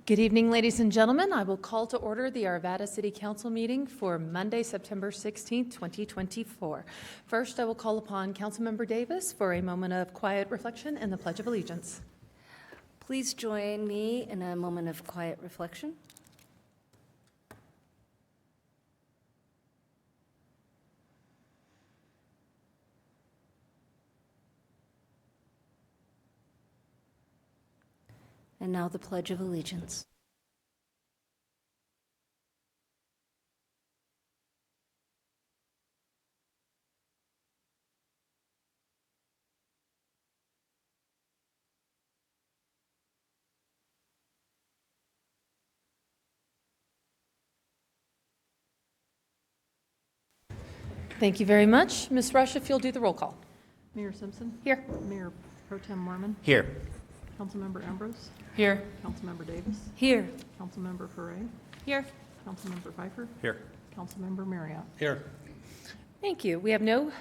Good evening, ladies and gentlemen. I will call to order the Arvada City Council meeting for Monday, September 16th, 2024. First, I will call upon Councilmember Davis for a moment of quiet reflection and the Pledge of Allegiance. Please join me in a moment of quiet reflection. And now the Pledge of Allegiance. Thank you very much. Ms. Rush, if you'll do the roll call. Mayor Simpson? Here. Mayor Pro Tem Mormon? Here. Councilmember Ambrose? Here. Councilmember Davis? Here. Councilmember Ferre? Here. Councilmember Pfeiffer? Here. Councilmember Marriott? Here. Thank you. We have no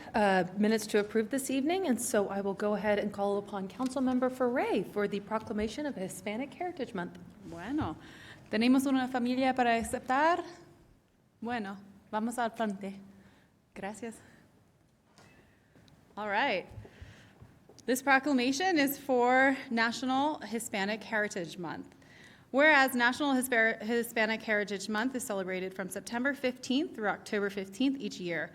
minutes to approve this evening, and so I will go ahead and call upon Councilmember Ferre for the proclamation of Hispanic Heritage Month. Bueno, tenemos una familia para aceptar. Bueno, vamos al frente. Gracias. All right. This proclamation is for National Hispanic Heritage Month. Whereas National Hispanic Heritage Month is celebrated from September 15th through October 15th each year.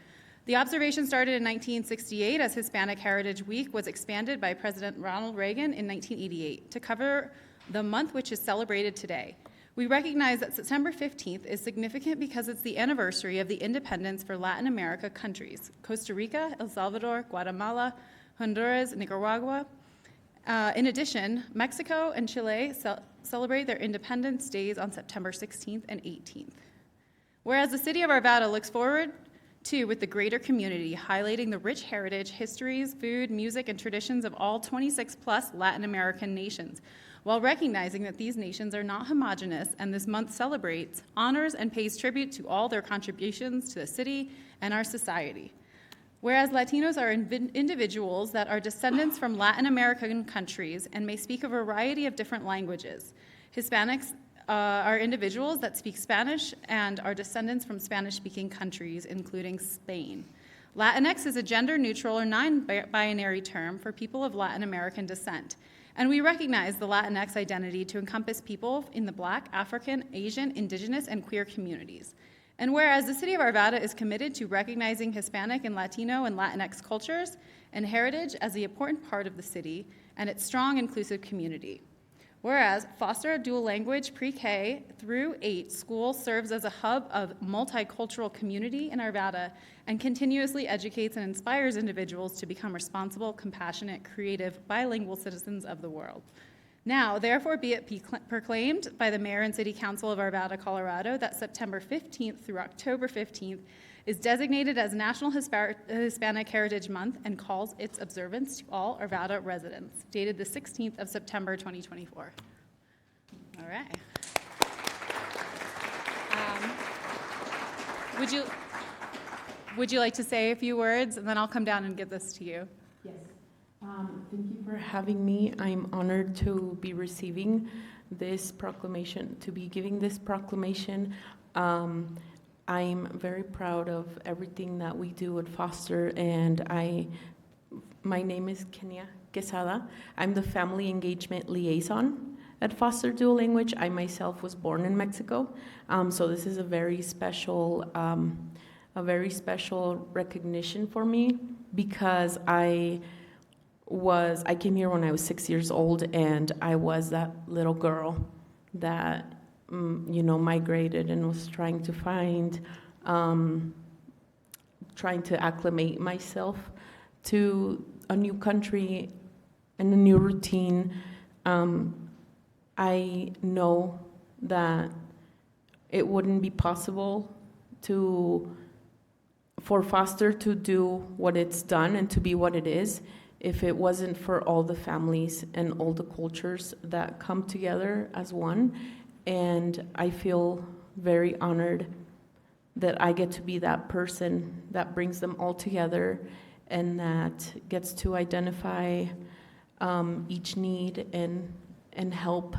The observation started in 1968 as Hispanic Heritage Week was expanded by President Ronald Reagan in 1988 to cover the month which is celebrated today. We recognize that September 15th is significant because it's the anniversary of the independence for Latin America countries, Costa Rica, El Salvador, Guatemala, Honduras, Nicaragua. In addition, Mexico and Chile celebrate their Independence Days on September 16th and 18th. Whereas the city of Arvada looks forward to with the greater community, highlighting the rich heritage, histories, food, music, and traditions of all 26-plus Latin American nations, while recognizing that these nations are not homogeneous, and this month celebrates, honors, and pays tribute to all their contributions to the city and our society. Whereas Latinos are individuals that are descendants from Latin American countries and may speak a variety of different languages. Hispanics are individuals that speak Spanish and are descendants from Spanish-speaking countries, including Spain. Latinx is a gender-neutral or non-binary term for people of Latin American descent, and we recognize the Latinx identity to encompass people in the Black, African, Asian, Indigenous, and queer communities. And whereas the city of Arvada is committed to recognizing Hispanic and Latino and Latinx cultures and heritage as the important part of the city and its strong, inclusive community. Whereas foster a dual language pre-K through 8 school serves as a hub of multicultural community in Arvada and continuously educates and inspires individuals to become responsible, compassionate, creative, bilingual citizens of the world. Now, therefore, be it proclaimed by the Mayor and City Council of Arvada, Colorado, that September 15th through October 15th is designated as National Hispanic Heritage Month and calls its observance to all Arvada residents, dated the 16th of September, 2024. All right. Would you like to say a few words, and then I'll come down and give this to you? Yes. Thank you for having me. I'm honored to be receiving this proclamation, to be giving this proclamation. I'm very proud of everything that we do at Foster, and my name is Kenia Quesada. I'm the Family Engagement Liaison at Foster Dual Language. I myself was born in Mexico, so this is a very special recognition for me because I came here when I was 6 years old, and I was that little girl that migrated and was trying to acclimate myself to a new country and a new routine. I know that it wouldn't be possible for Foster to do what it's done and to be what it is if it wasn't for all the families and all the cultures that come together as one. And I feel very honored that I get to be that person that brings them all together and that gets to identify each need and help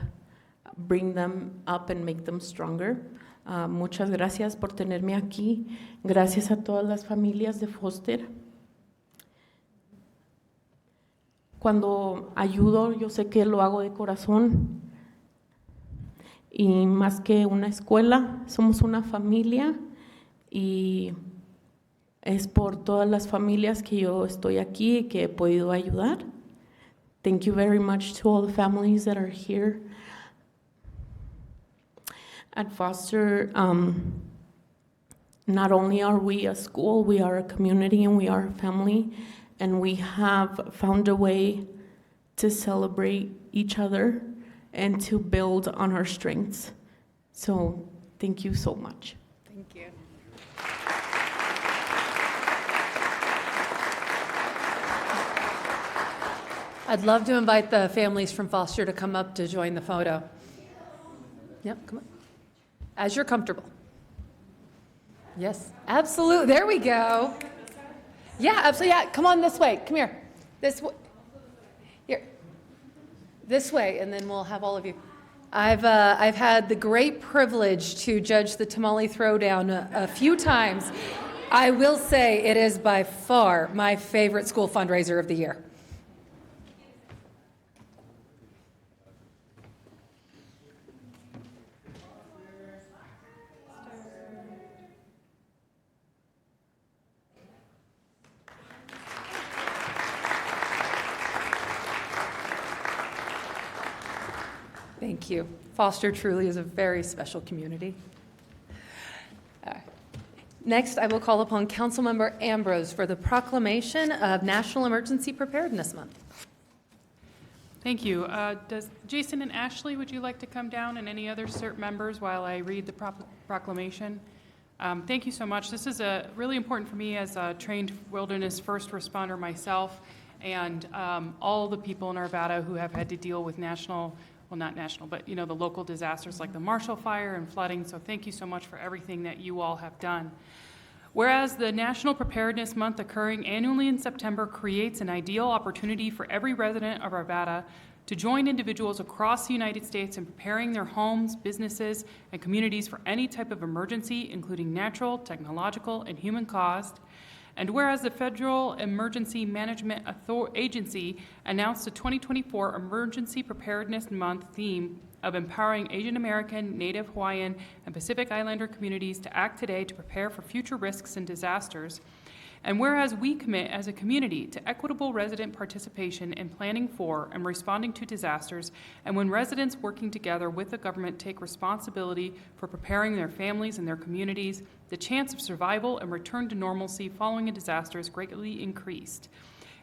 bring them up and make them stronger. Muchas gracias por tenerme aquí. Gracias a todas las familias de Foster. Cuando ayudo, yo sé que lo hago de corazón. Y más que una escuela, somos una familia. Y es por todas las familias que yo estoy aquí y que he podido ayudar. Thank you very much to all the families that are here. At Foster, not only are we a school, we are a community and we are a family, and we have found a way to celebrate each other and to build on our strengths. So thank you so much. Thank you. I'd love to invite the families from Foster to come up to join the photo. Yep, come on. As you're comfortable. Yes, absolutely. There we go. Yeah, absolutely. Yeah, come on this way. Come here. This way. Here. This way, and then we'll have all of you. I've had the great privilege to judge the tamale throwdown a few times. I will say it is by far my favorite school fundraiser of the year. Thank you. Foster truly is a very special community. Next, I will call upon Councilmember Ambrose for the proclamation of National Emergency Preparedness Month. Thank you. Does Jason and Ashley, would you like to come down, and any other CERT members while I read the proclamation? Thank you so much. This is really important for me as a trained wilderness first responder myself, and all the people in Arvada who have had to deal with national, well, not national, but the local disasters like the Marshall Fire and flooding. So thank you so much for everything that you all have done. Whereas the National Preparedness Month occurring annually in September creates an ideal opportunity for every resident of Arvada to join individuals across the United States in preparing their homes, businesses, and communities for any type of emergency, including natural, technological, and human caused. And whereas the Federal Emergency Management Agency announced the 2024 Emergency Preparedness Month theme of empowering Asian American, Native Hawaiian, and Pacific Islander communities to act today to prepare for future risks and disasters. And whereas we commit as a community to equitable resident participation in planning for and responding to disasters, and when residents working together with the government take responsibility for preparing their families and their communities, the chance of survival and return to normalcy following a disaster is greatly increased.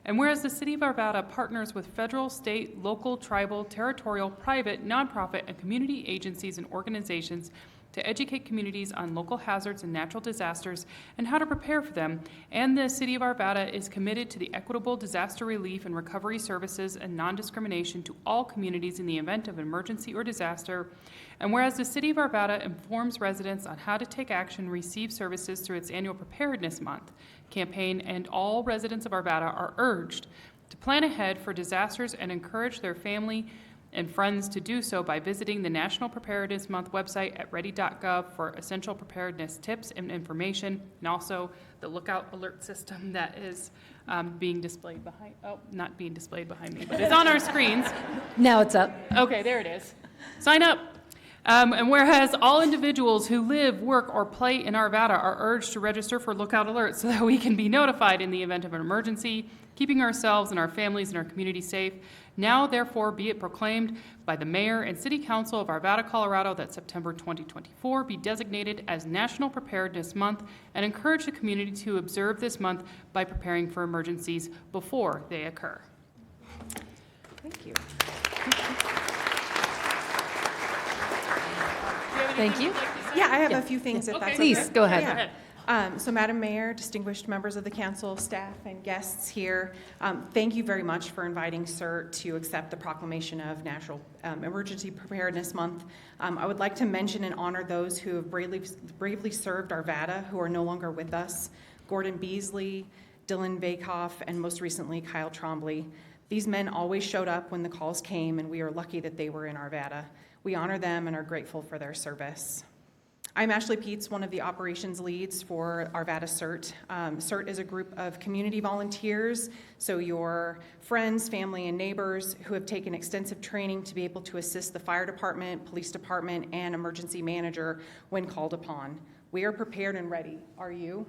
And whereas the City of Arvada partners with federal, state, local, tribal, territorial, private, nonprofit, and community agencies and organizations to educate communities on local hazards and natural disasters and how to prepare for them, and the City of Arvada is committed to the equitable disaster relief and recovery services and non-discrimination to all communities in the event of an emergency or disaster. And whereas the City of Arvada informs residents on how to take action and receive services through its annual Preparedness Month campaign, and all residents of Arvada are urged to plan ahead for disasters and encourage their family and friends to do so by visiting the National Preparedness Month website at ready.gov for essential preparedness tips and information, and also the lookout alert system that is being displayed behind, not being displayed behind me, but it's on our screens. Now it's up. Okay, there it is. Sign up. And whereas all individuals who live, work, or play in Arvada are urged to register for lookout alerts so that we can be notified in the event of an emergency, keeping ourselves and our families and our community safe. Now, therefore, be it proclaimed by the Mayor and City Council of Arvada, Colorado, that September 2024 be designated as National Preparedness Month, and encourage the community to observe this month by preparing for emergencies before they occur. Thank you. Thank you. Yeah, I have a few things if that's okay. Please, go ahead. Yeah. So Madam Mayor, distinguished members of the council, staff, and guests here, thank you very much for inviting CERT to accept the proclamation of National Emergency Preparedness Month. I would like to mention and honor those who have bravely served Arvada, who are no longer with us: Gordon Beasley, Dylan Vakoff, and most recently Kyle Trombley. These men always showed up when the calls came, and we are lucky that they were in Arvada. We honor them and are grateful for their service. I'm Ashley Peets, one of the operations leads for Arvada CERT. CERT is a group of community volunteers, so your friends, family, and neighbors who have taken extensive training to be able to assist the fire department, police department, and emergency manager when called upon. We are prepared and ready. Are you?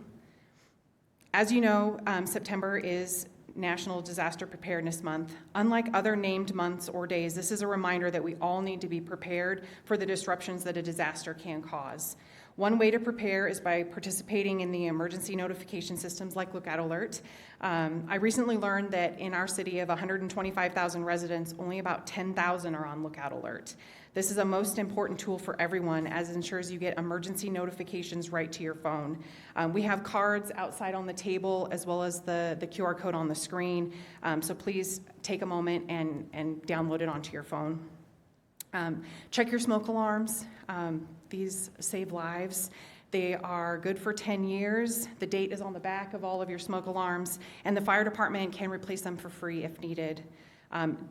As you know, September is National Disaster Preparedness Month. Unlike other named months or days, this is a reminder that we all need to be prepared for the disruptions that a disaster can cause. One way to prepare is by participating in the emergency notification systems like Lookout Alert. I recently learned that in our city of 125,000 residents, only about 10,000 are on Lookout Alert. This is a most important tool for everyone as it ensures you get emergency notifications right to your phone. We have cards outside on the table as well as the QR code on the screen, so please take a moment and download it onto your phone. Check your smoke alarms. These save lives. They are good for 10 years. The date is on the back of all of your smoke alarms, and the fire department can replace them for free if needed.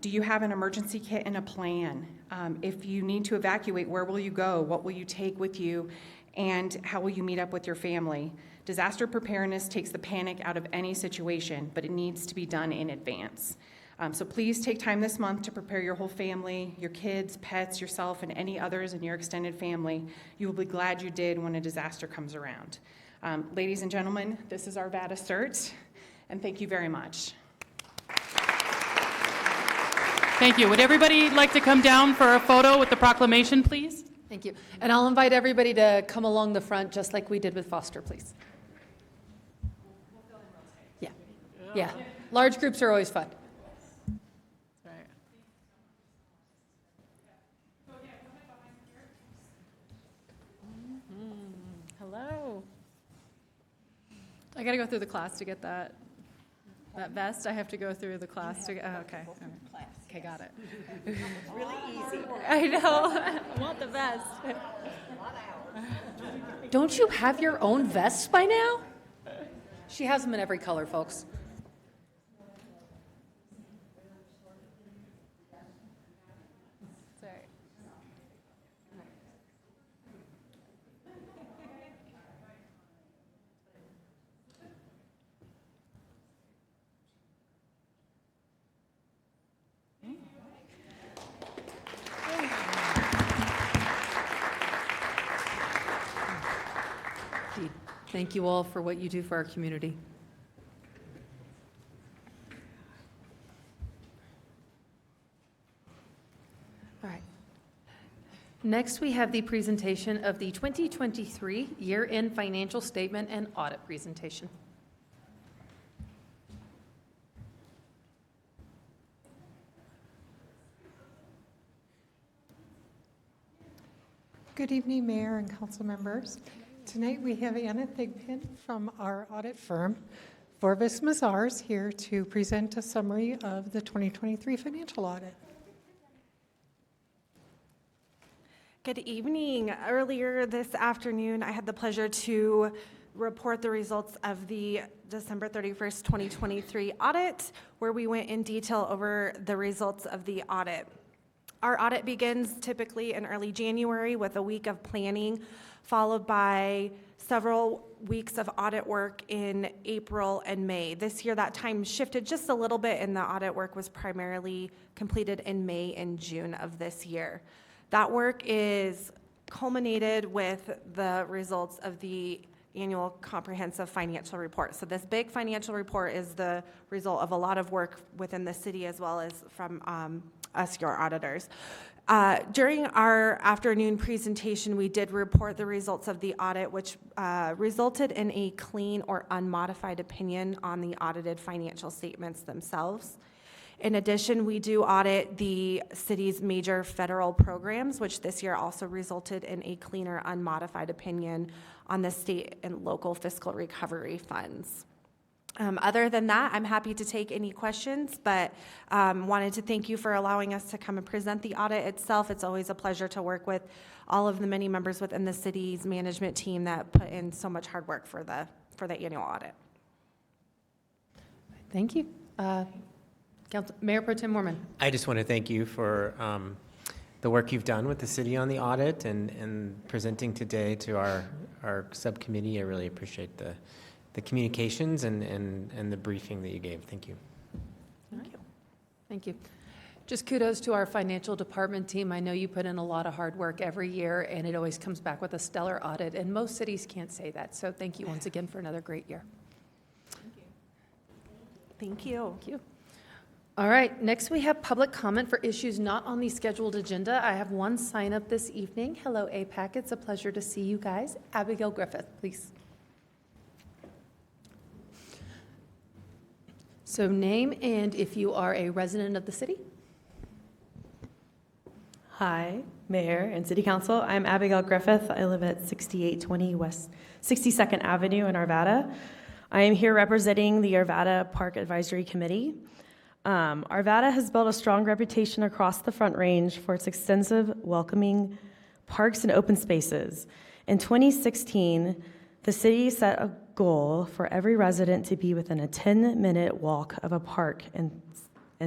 Do you have an emergency kit and a plan? If you need to evacuate, where will you go? What will you take with you? And how will you meet up with your family? Disaster preparedness takes the panic out of any situation, but it needs to be done in advance. So please take time this month to prepare your whole family, your kids, pets, yourself, and any others in your extended family. You will be glad you did when a disaster comes around. Ladies and gentlemen, this is Arvada CERT, and thank you very much. Thank you. Would everybody like to come down for a photo with the proclamation, please? Thank you. And I'll invite everybody to come along the front, just like we did with Foster, please. Yeah. Yeah. Large groups are always fun. Hello. I got to go through the class to get that vest. I have to go through the class to get, oh, okay. Okay, got it. Really easy. I know. I want the vest. Don't you have your own vests by now? She has them in every color, folks. Sorry. Indeed. Thank you all for what you do for our community. All right. Next, we have the presentation of the 2023 year-end financial statement and audit presentation. Good evening, Mayor and council members. Tonight we have Anna Thigpen from our audit firm, Forbes Mazars, here to present a summary of the 2023 financial audit. Good evening. Earlier this afternoon, I had the pleasure to report the results of the December 31st, 2023 audit, where we went in detail over the results of the audit. Our audit begins typically in early January with a week of planning, followed by several weeks of audit work in April and May. This year, that time shifted just a little bit, and the audit work was primarily completed in May and June of this year. That work is culminated with the results of the annual comprehensive financial report. So this big financial report is the result of a lot of work within the city as well as from us, your auditors. During our afternoon presentation, we did report the results of the audit, which resulted in a clean or unmodified opinion on the audited financial statements themselves. In addition, we do audit the city's major federal programs, which this year also resulted in a cleaner, unmodified opinion on the state and local fiscal recovery funds. Other than that, I'm happy to take any questions, but wanted to thank you for allowing us to come and present the audit itself. It's always a pleasure to work with all of the many members within the city's management team that put in so much hard work for the annual audit. Thank you. Mayor Pro Tem Moorman. I just want to thank you for the work you've done with the city on the audit and presenting today to our subcommittee. I really appreciate the communications and the briefing that you gave. Thank you. Thank you. Just kudos to our financial department team. I know you put in a lot of hard work every year, and it always comes back with a stellar audit, and most cities can't say that. So thank you once again for another great year. Thank you. Thank you. All right, next we have public comment for issues not on the scheduled agenda. I have one sign up this evening. Hello, APAC. It's a pleasure to see you guys. Abigail Griffith, please. So name and if you are a resident of the city. Hi, Mayor and City Council. I'm Abigail Griffith. I live at 6820 West 62nd Avenue in Arvada. I am here representing the Arvada Park Advisory Committee. Arvada has built a strong reputation across the Front Range for its extensive, welcoming parks and open spaces. In 2016, the city set a goal for every resident to be within a 10-minute walk of a park and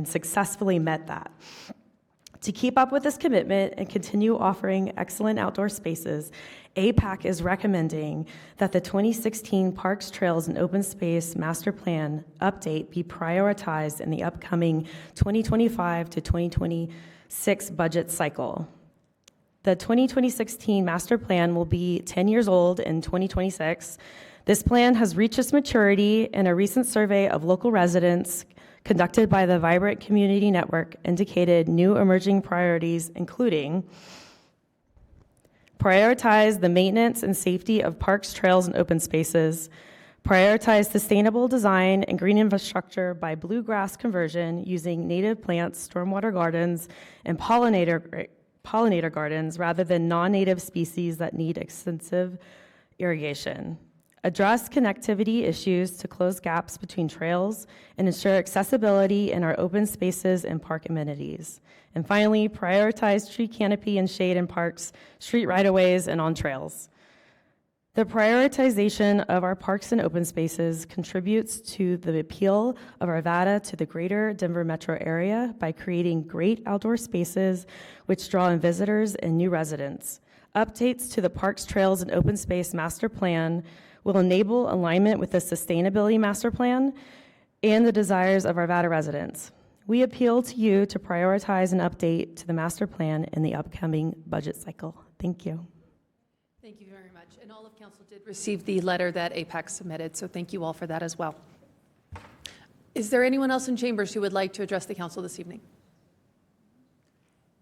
successfully met that. To keep up with this commitment and continue offering excellent outdoor spaces, APAC is recommending that the 2016 Parks, Trails, and Open Space Master Plan update be prioritized in the upcoming 2025 to 2026 budget cycle. The 2016 Master Plan will be 10 years old in 2026. This plan has reached its maturity, and a recent survey of local residents conducted by the Vibrant Community Network indicated new emerging priorities, including prioritize the maintenance and safety of parks, trails, and open spaces, prioritize sustainable design and green infrastructure by bluegrass conversion using native plants, stormwater gardens, and pollinator gardens rather than non-native species that need extensive irrigation. Address connectivity issues to close gaps between trails and ensure accessibility in our open spaces and park amenities. And finally, prioritize tree canopy and shade in parks, street right-of-ways, and on trails. The prioritization of our parks and open spaces contributes to the appeal of Arvada to the greater Denver metro area by creating great outdoor spaces which draw in visitors and new residents. Updates to the Parks, Trails, and Open Space Master Plan will enable alignment with the Sustainability Master Plan and the desires of Arvada residents. We appeal to you to prioritize an update to the master plan in the upcoming budget cycle. Thank you. Thank you very much. And all of council did receive the letter that APAC submitted, so thank you all for that as well. Is there anyone else in chambers who would like to address the council this evening?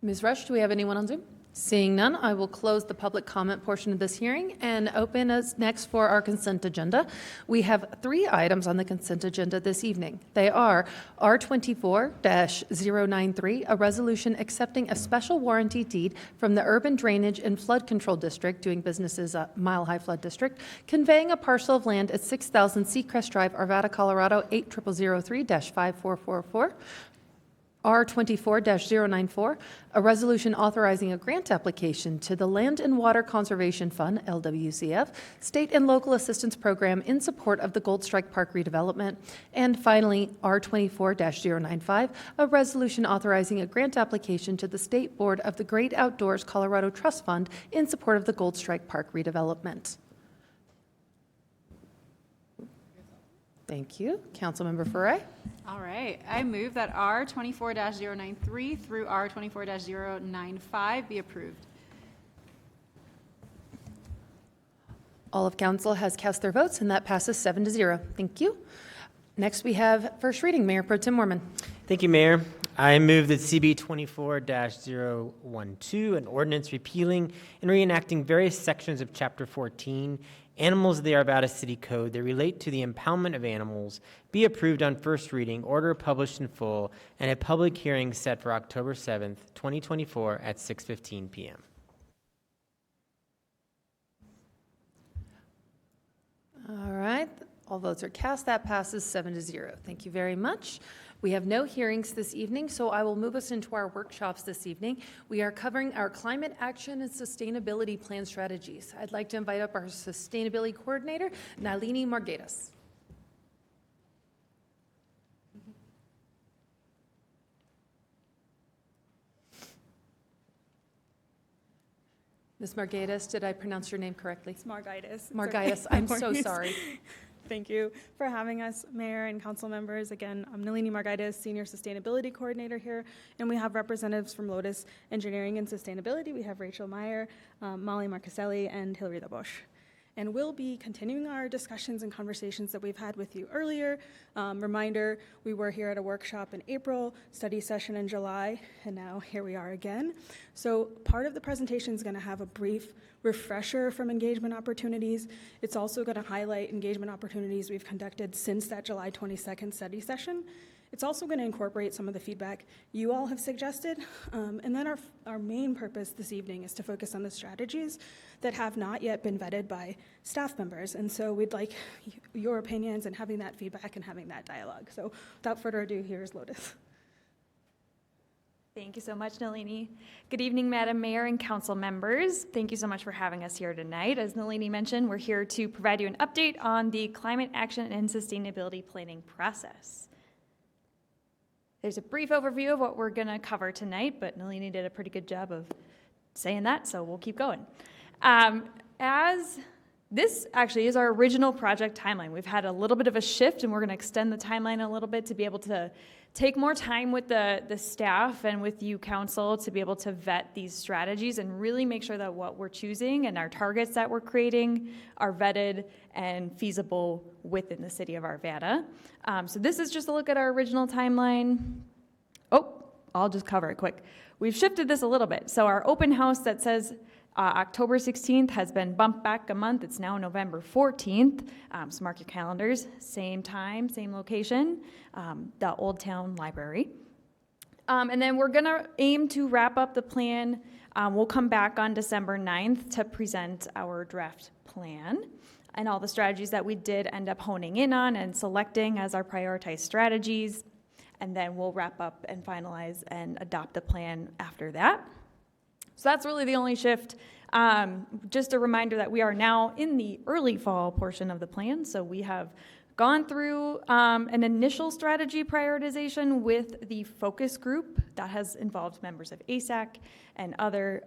Ms. Rush, do we have anyone on Zoom? Seeing none, I will close the public comment portion of this hearing and open us next for our consent agenda. We have 3 items on the consent agenda this evening. They are R24-093, a resolution accepting a special warranty deed from the Urban Drainage and Flood Control District, doing business as a Mile High Flood District, conveying a parcel of land at 6000 Seacrest Drive, Arvada, Colorado, 80003-5444. R24-094, a resolution authorizing a grant application to the Land and Water Conservation Fund, LWCF, State and Local Assistance Program in support of the Gold Strike Park redevelopment. And finally, R24-095, a resolution authorizing a grant application to the State Board of the Great Outdoors Colorado Trust Fund in support of the Gold Strike Park redevelopment. Thank you. Councilmember Ferre. All right. I move that R24-093 through R24-095 be approved. All of council has cast their votes, and that passes 7-0. Thank you. Next, we have first reading. Mayor Pro Tem Mormon. Thank you, Mayor. I move that CB 24-012, an ordinance repealing and reenacting various sections of Chapter 14, Animals of the Arvada City Code that relate to the impoundment of animals, be approved on first reading, order published in full, and a public hearing set for October 7th, 2024 at 6:15 p.m. All right. All votes are cast. That passes 7-0. Thank you very much. We have no hearings this evening, so I will move us into our workshops this evening. We are covering our climate action and sustainability plan strategies. I'd like to invite up our sustainability coordinator, Nalini Margaitis. Ms. Margaitis, did I pronounce your name correctly? It's Margaitis. Margaitis, I'm so sorry. Thank you for having us, Mayor and council members. Again, I'm Nalini Margaitis, Senior Sustainability Coordinator here, and we have representatives from Lotus Engineering and Sustainability. We have Rachel Meyer, Molly Marcaselli, and Hilary Bosch. And we'll be continuing our discussions and conversations that we've had with you earlier. Reminder, we were here at a workshop in April, study session in July, and now here we are again. So part of the presentation is going to have a brief refresher from engagement opportunities. It's also going to highlight engagement opportunities we've conducted since that July 22nd study session. It's also going to incorporate some of the feedback you all have suggested. And then our main purpose this evening is to focus on the strategies that have not yet been vetted by staff members. And so we'd like your opinions and having that feedback and having that dialogue. So without further ado, here's Lotus. Thank you so much, Nalini. Good evening, Madam Mayor and council members. Thank you so much for having us here tonight. As Nalini mentioned, we're here to provide you an update on the climate action and sustainability planning process. There's a brief overview of what we're going to cover tonight, but Nalini did a pretty good job of saying that, so we'll keep going. As this actually is our original project timeline. We've had a little bit of a shift, and we're going to extend the timeline a little bit to be able to take more time with the staff and with you, council, to be able to vet these strategies and really make sure that what we're choosing and our targets that we're creating are vetted and feasible within the city of Arvada. So this is just a look at our original timeline. Oh, I'll just cover it quick. We've shifted this a little bit. So our open house that says October 16th has been bumped back a month. It's now November 14th. So mark your calendars. Same time, same location, the Old Town Library. And then we're going to aim to wrap up the plan. We'll come back on December 9th to present our draft plan and all the strategies that we did end up honing in on and selecting as our prioritized strategies. And then we'll wrap up and finalize and adopt the plan after that. So that's really the only shift. Just a reminder that we are now in the early fall portion of the plan. So we have gone through an initial strategy prioritization with the focus group that has involved members of ASAC and other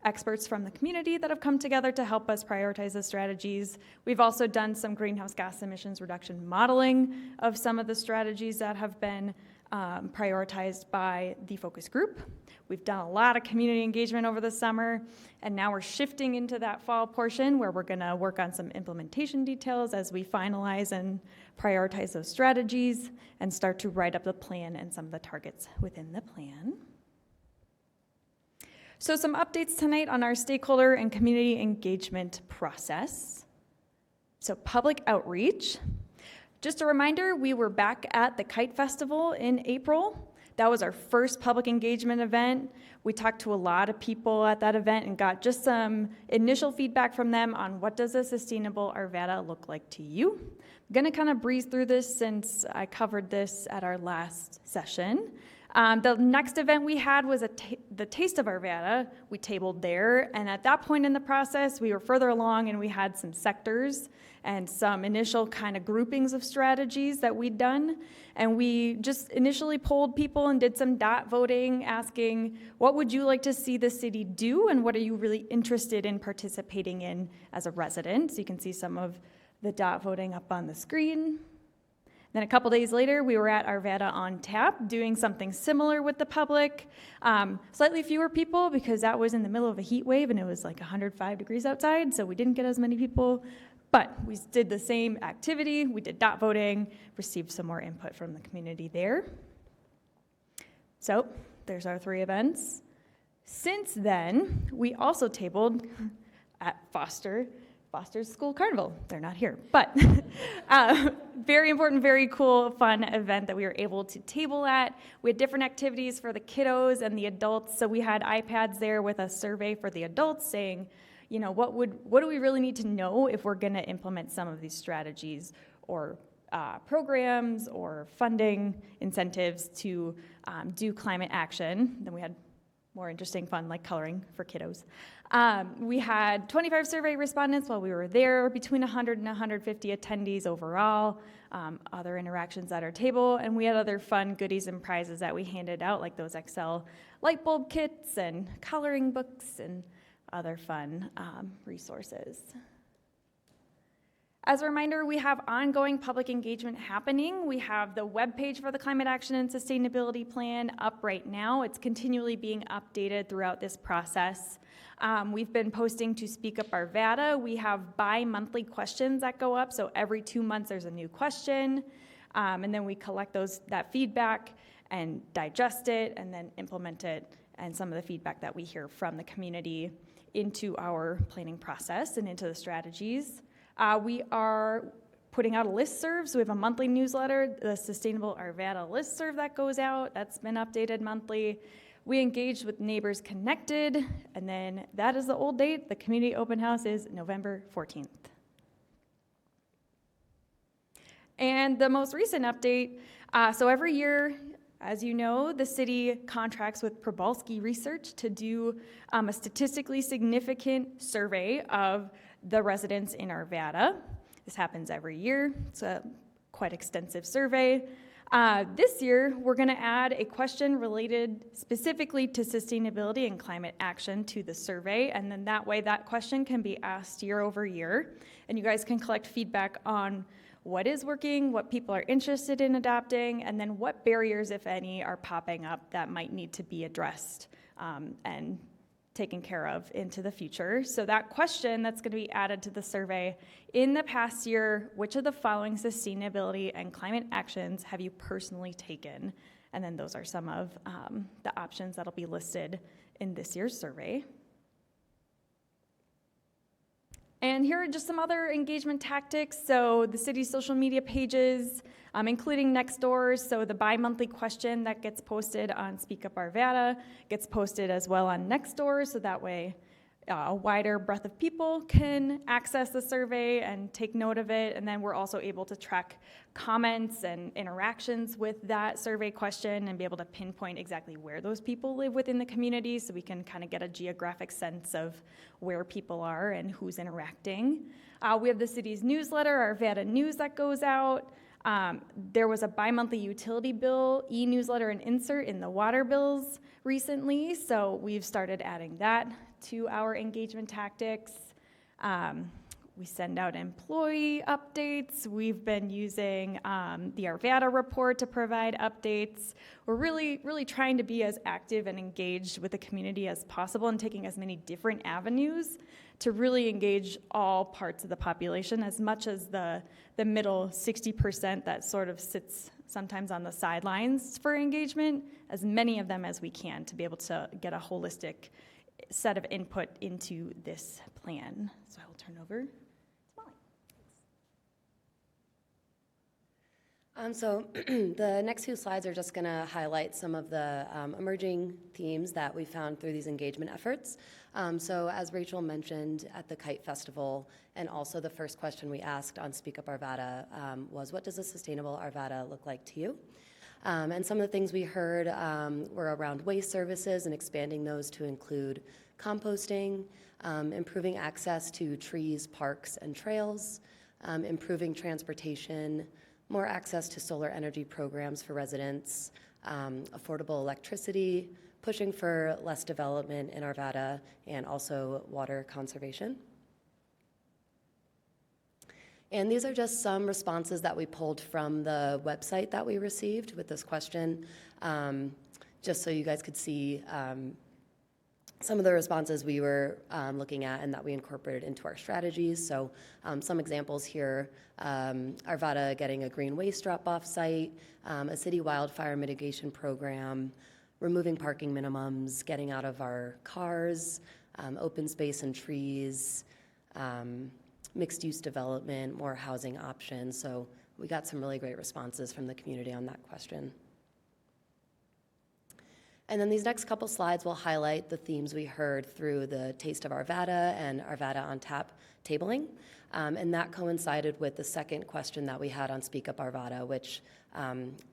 experts from the community that have come together to help us prioritize the strategies. We've also done some greenhouse gas emissions reduction modeling of some of the strategies that have been prioritized by the focus group. We've done a lot of community engagement over the summer, and now we're shifting into that fall portion where we're going to work on some implementation details as we finalize and prioritize those strategies and start to write up the plan and some of the targets within the plan. So some updates tonight on our stakeholder and community engagement process. So public outreach. Just a reminder, we were back at the Kite Festival in April. That was our first public engagement event. We talked to a lot of people at that event and got just some initial feedback from them on what does a sustainable Arvada look like to you. I'm going to kind of breeze through this since I covered this at our last session. The next event we had was the Taste of Arvada. We tabled there, and at that point in the process, we were further along and we had some sectors and some initial kind of groupings of strategies that we'd done. And we just initially polled people and did some dot voting, asking, what would you like to see the city do, and what are you really interested in participating in as a resident? So you can see some of the dot voting up on the screen. Then a couple days later, we were at Arvada on Tap doing something similar with the public. Slightly fewer people because that was in the middle of a heat wave and it was like 105 degrees outside, so we didn't get as many people. But we did the same activity. We did dot voting, received some more input from the community there. So there's our 3 events. Since then, we also tabled at Foster's School Carnival. They're not here, but very important, very cool, fun event that we were able to table at. We had different activities for the kiddos and the adults. So we had iPads there with a survey for the adults saying, you know, what do we really need to know if we're going to implement some of these strategies or programs or funding incentives to do climate action. Then we had more interesting fun like coloring for kiddos. We had 25 survey respondents while we were there, between 100 and 150 attendees overall, other interactions at our table, and we had other fun goodies and prizes that we handed out, like those Excel light bulb kits and coloring books and other fun resources. As a reminder, we have ongoing public engagement happening. We have the webpage for the Climate Action and Sustainability Plan up right now. It's continually being updated throughout this process. We've been posting to Speak Up Arvada. We have bi-monthly questions that go up, so every 2 months there's a new question, and then we collect that feedback and digest it and then implement it and some of the feedback that we hear from the community into our planning process and into the strategies. We are putting out a listserv, so we have a monthly newsletter, the Sustainable Arvada listserv that goes out. That's been updated monthly. We engaged with Neighbors Connected, and then that is the old date. The community open house is November 14th. And the most recent update, so every year, as you know, the city contracts with Probalski Research to do a statistically significant survey of the residents in Arvada. This happens every year. It's a quite extensive survey. This year, we're going to add a question related specifically to sustainability and climate action to the survey, and then that way that question can be asked year over year, and you guys can collect feedback on what is working, what people are interested in adopting, and then what barriers, if any, are popping up that might need to be addressed and taken care of into the future. So that question that's going to be added to the survey, in the past year, which of the following sustainability and climate actions have you personally taken? And then those are some of the options that'll be listed in this year's survey. And here are just some other engagement tactics. So the city's social media pages, including Nextdoor. So the bi-monthly question that gets posted on Speak Up Arvada gets posted as well on Nextdoor, so that way a wider breadth of people can access the survey and take note of it. And then we're also able to track comments and interactions with that survey question and be able to pinpoint exactly where those people live within the community, so we can kind of get a geographic sense of where people are and who's interacting. We have the city's newsletter, Arvada News, that goes out. There was a bi-monthly utility bill e-newsletter and insert in the water bills recently, so we've started adding that to our engagement tactics. We send out employee updates. We've been using the Arvada report to provide updates. We're really trying to be as active and engaged with the community as possible and taking as many different avenues to really engage all parts of the population, as much as the middle 60% that sort of sits sometimes on the sidelines for engagement, as many of them as we can, to be able to get a holistic set of input into this plan. So I will turn over to Molly. So the next few slides are just going to highlight some of the emerging themes that we found through these engagement efforts. So as Rachel mentioned at the Kite Festival, and also the first question we asked on Speak Up Arvada was, what does a sustainable Arvada look like to you? And some of the things we heard were around waste services and expanding those to include composting, improving access to trees, parks, and trails, improving transportation, more access to solar energy programs for residents, affordable electricity, pushing for less development in Arvada, and also water conservation. And these are just some responses that we pulled from the website that we received with this question, just so you guys could see some of the responses we were looking at and that we incorporated into our strategies. So some examples here, Arvada getting a green waste drop-off site, a city wildfire mitigation program, removing parking minimums, getting out of our cars, open space and trees, mixed-use development, more housing options. So we got some really great responses from the community on that question. And then these next couple slides will highlight the themes we heard through the Taste of Arvada and Arvada on Tap tabling. And that coincided with the second question that we had on Speak Up Arvada, which,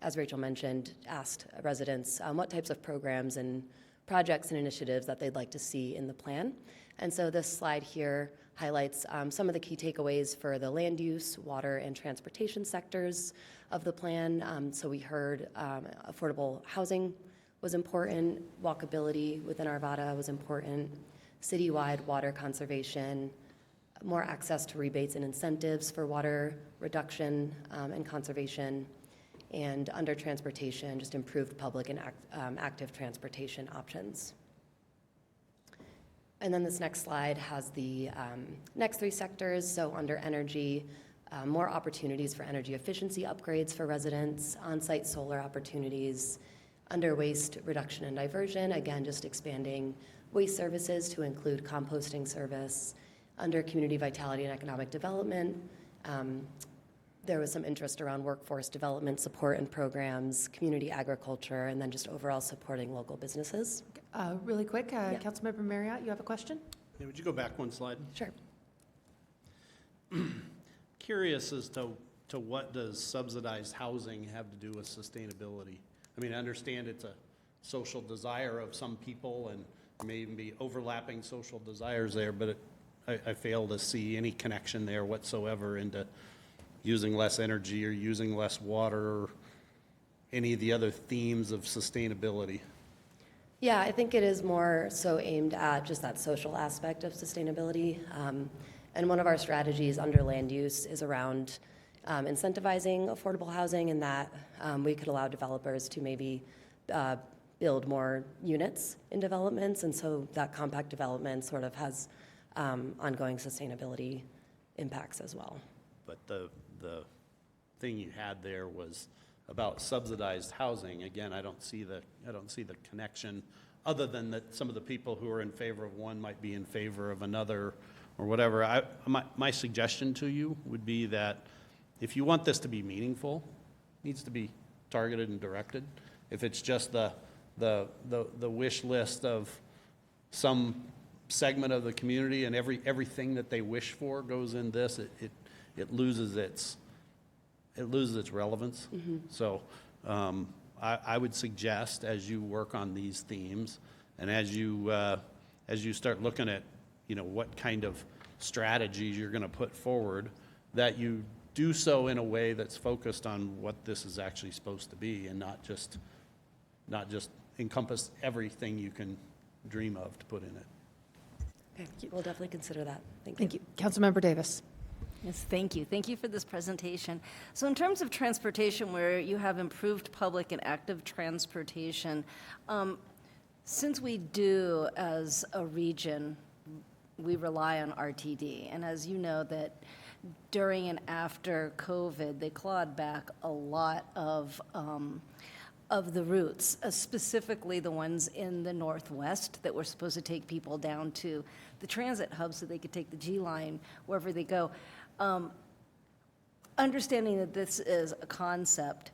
as Rachel mentioned, asked residents what types of programs and projects and initiatives that they'd like to see in the plan. And so this slide here highlights some of the key takeaways for the land use, water, and transportation sectors of the plan. So we heard affordable housing was important, walkability within Arvada was important, citywide water conservation, more access to rebates and incentives for water reduction and conservation, and under transportation, just improved public and active transportation options. And then this next slide has the next three sectors. So under energy, more opportunities for energy efficiency upgrades for residents, on-site solar opportunities. Under waste reduction and diversion, again, just expanding waste services to include composting service. Under community vitality and economic development, there was some interest around workforce development support and programs, community agriculture, and then just overall supporting local businesses. Really quick, Councilmember Marriott, you have a question? Yeah, would you go back one slide? Sure. Curious as to what does subsidized housing have to do with sustainability? I mean, I understand it's a social desire of some people, and there may even be overlapping social desires there, but I fail to see any connection there whatsoever into using less energy or using less water or any of the other themes of sustainability. Yeah, I think it is more so aimed at just that social aspect of sustainability. And one of our strategies under land use is around incentivizing affordable housing, and that we could allow developers to maybe build more units in developments. And so that compact development sort of has ongoing sustainability impacts as well. But the thing you had there was about subsidized housing. Again, I don't see the connection, other than that some of the people who are in favor of one might be in favor of another or whatever. My suggestion to you would be that if you want this to be meaningful, it needs to be targeted and directed. If it's just the wish list of some segment of the community and everything that they wish for goes in this, it loses its relevance. Mm-hmm. So I would suggest, as you work on these themes and as you start looking at what kind of strategies you're going to put forward, that you do so in a way that's focused on what this is actually supposed to be, and not just encompass everything you can dream of to put in it. Okay, we'll definitely consider that. Thank you. Councilmember Davis. Yes, thank you. Thank you for this presentation. So in terms of transportation, where you have improved public and active transportation, since we do, as a region, we rely on RTD, and as you know, that during and after COVID, they clawed back a lot of the routes, specifically the ones in the Northwest that were supposed to take people down to the transit hub so they could take the G line wherever they go. Understanding that this is a concept,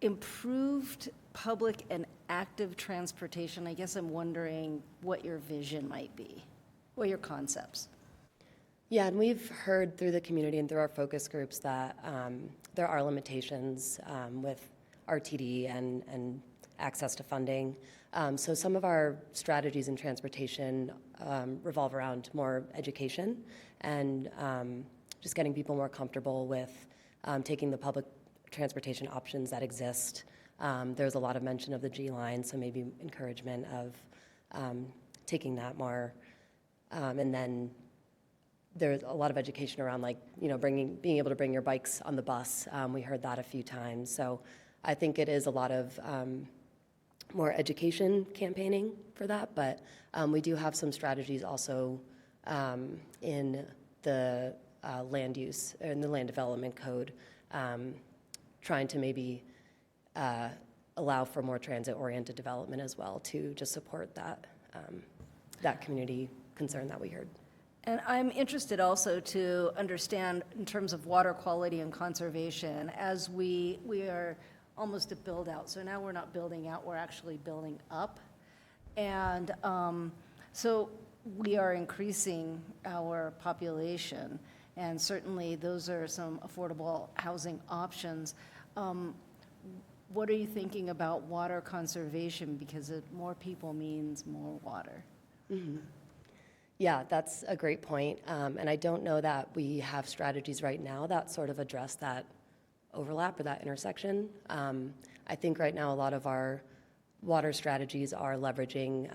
improved public and active transportation, I guess I'm wondering what your vision might be, or your concepts. Yeah, and we've heard through the community and through our focus groups that there are limitations with RTD and access to funding. So some of our strategies in transportation revolve around more education and just getting people more comfortable with taking the public transportation options that exist. There's a lot of mention of the G line, so maybe encouragement of taking that more. And then there's a lot of education around, being able to bring your bikes on the bus. We heard that a few times. So I think it is a lot of more education campaigning for that, but we do have some strategies also in the land use, in the land development code, trying to maybe allow for more transit-oriented development as well to just support that community concern that we heard. And I'm interested also to understand, in terms of water quality and conservation, as we are almost a build out. So now we're not building out, we're actually building up. And so we are increasing our population, and certainly those are some affordable housing options. What are you thinking about water conservation? Because more people means more water. Mm-hmm. Yeah, that's a great point. And I don't know that we have strategies right now that sort of address that overlap or that intersection. I think right now a lot of our water strategies are leveraging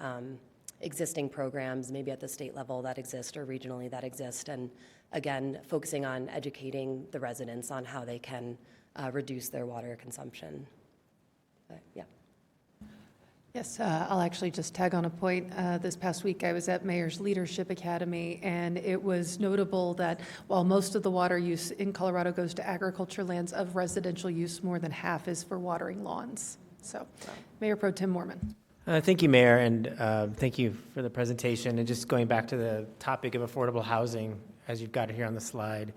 existing programs, maybe at the state level that exist or regionally that exist, and again, focusing on educating the residents on how they can reduce their water consumption. But, yeah. Yes, I'll actually just tag on a point. This past week, I was at Mayor's Leadership Academy, and it was notable that while most of the water use in Colorado goes to agriculture lands, of residential use, more than half is for watering lawns. So, Mayor Pro Tem Mormon. Thank you, Mayor, and thank you for the presentation. And just going back to the topic of affordable housing, as you've got it here on the slide,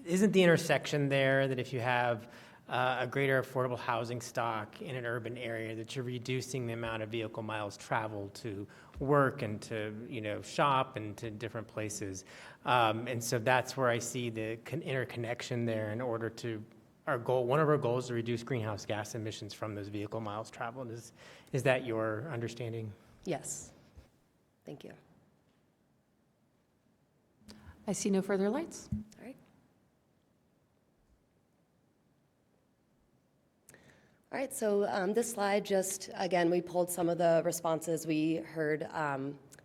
isn't the intersection there that if you have a greater affordable housing stock in an urban area, that you're reducing the amount of vehicle miles traveled to work and to, shop and to different places? And so that's where I see the interconnection there in order to one of our goals is to reduce greenhouse gas emissions from those vehicle miles traveled. Is that your understanding? Yes. Thank you. I see no further lights. All right. All right, so this slide just, again, we pulled some of the responses we heard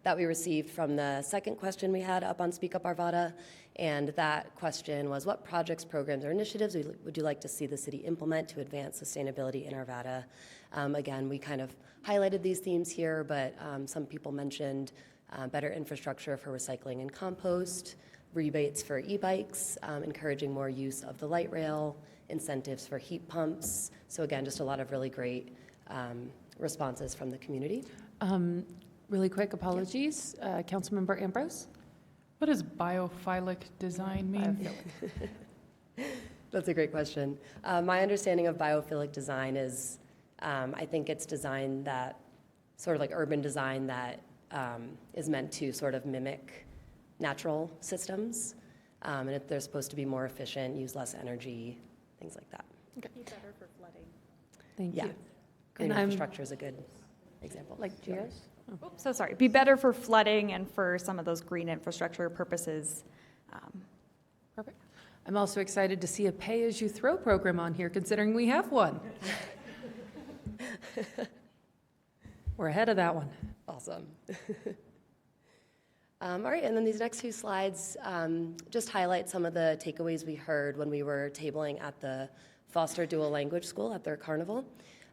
that we received from the second question we had up on Speak Up Arvada. And that question was, what projects, programs, or initiatives would you like to see the city implement to advance sustainability in Arvada? Again, we kind of highlighted these themes here, but some people mentioned better infrastructure for recycling and compost, rebates for e-bikes, encouraging more use of the light rail, incentives for heat pumps. So again, just a lot of really great responses from the community. Really quick, apologies. Councilmember Ambrose? What does biophilic design mean? That's a great question. My understanding of biophilic design is, I think it's design that, sort of like urban design that is meant to sort of mimic natural systems. And if they're supposed to be more efficient, use less energy, things like that. Okay. Be better for flooding. Thank Yeah. you. Green And infrastructure is a good example. Like Gia's? Oops, so sorry. Be better for flooding and for some of those green infrastructure purposes. Perfect. I'm also excited to see a pay-as-you-throw program on here, considering we have one. We're ahead of that one. Awesome. All right, and then these next few slides just highlight some of the takeaways we heard when we were tabling at the Foster Dual Language School at their carnival.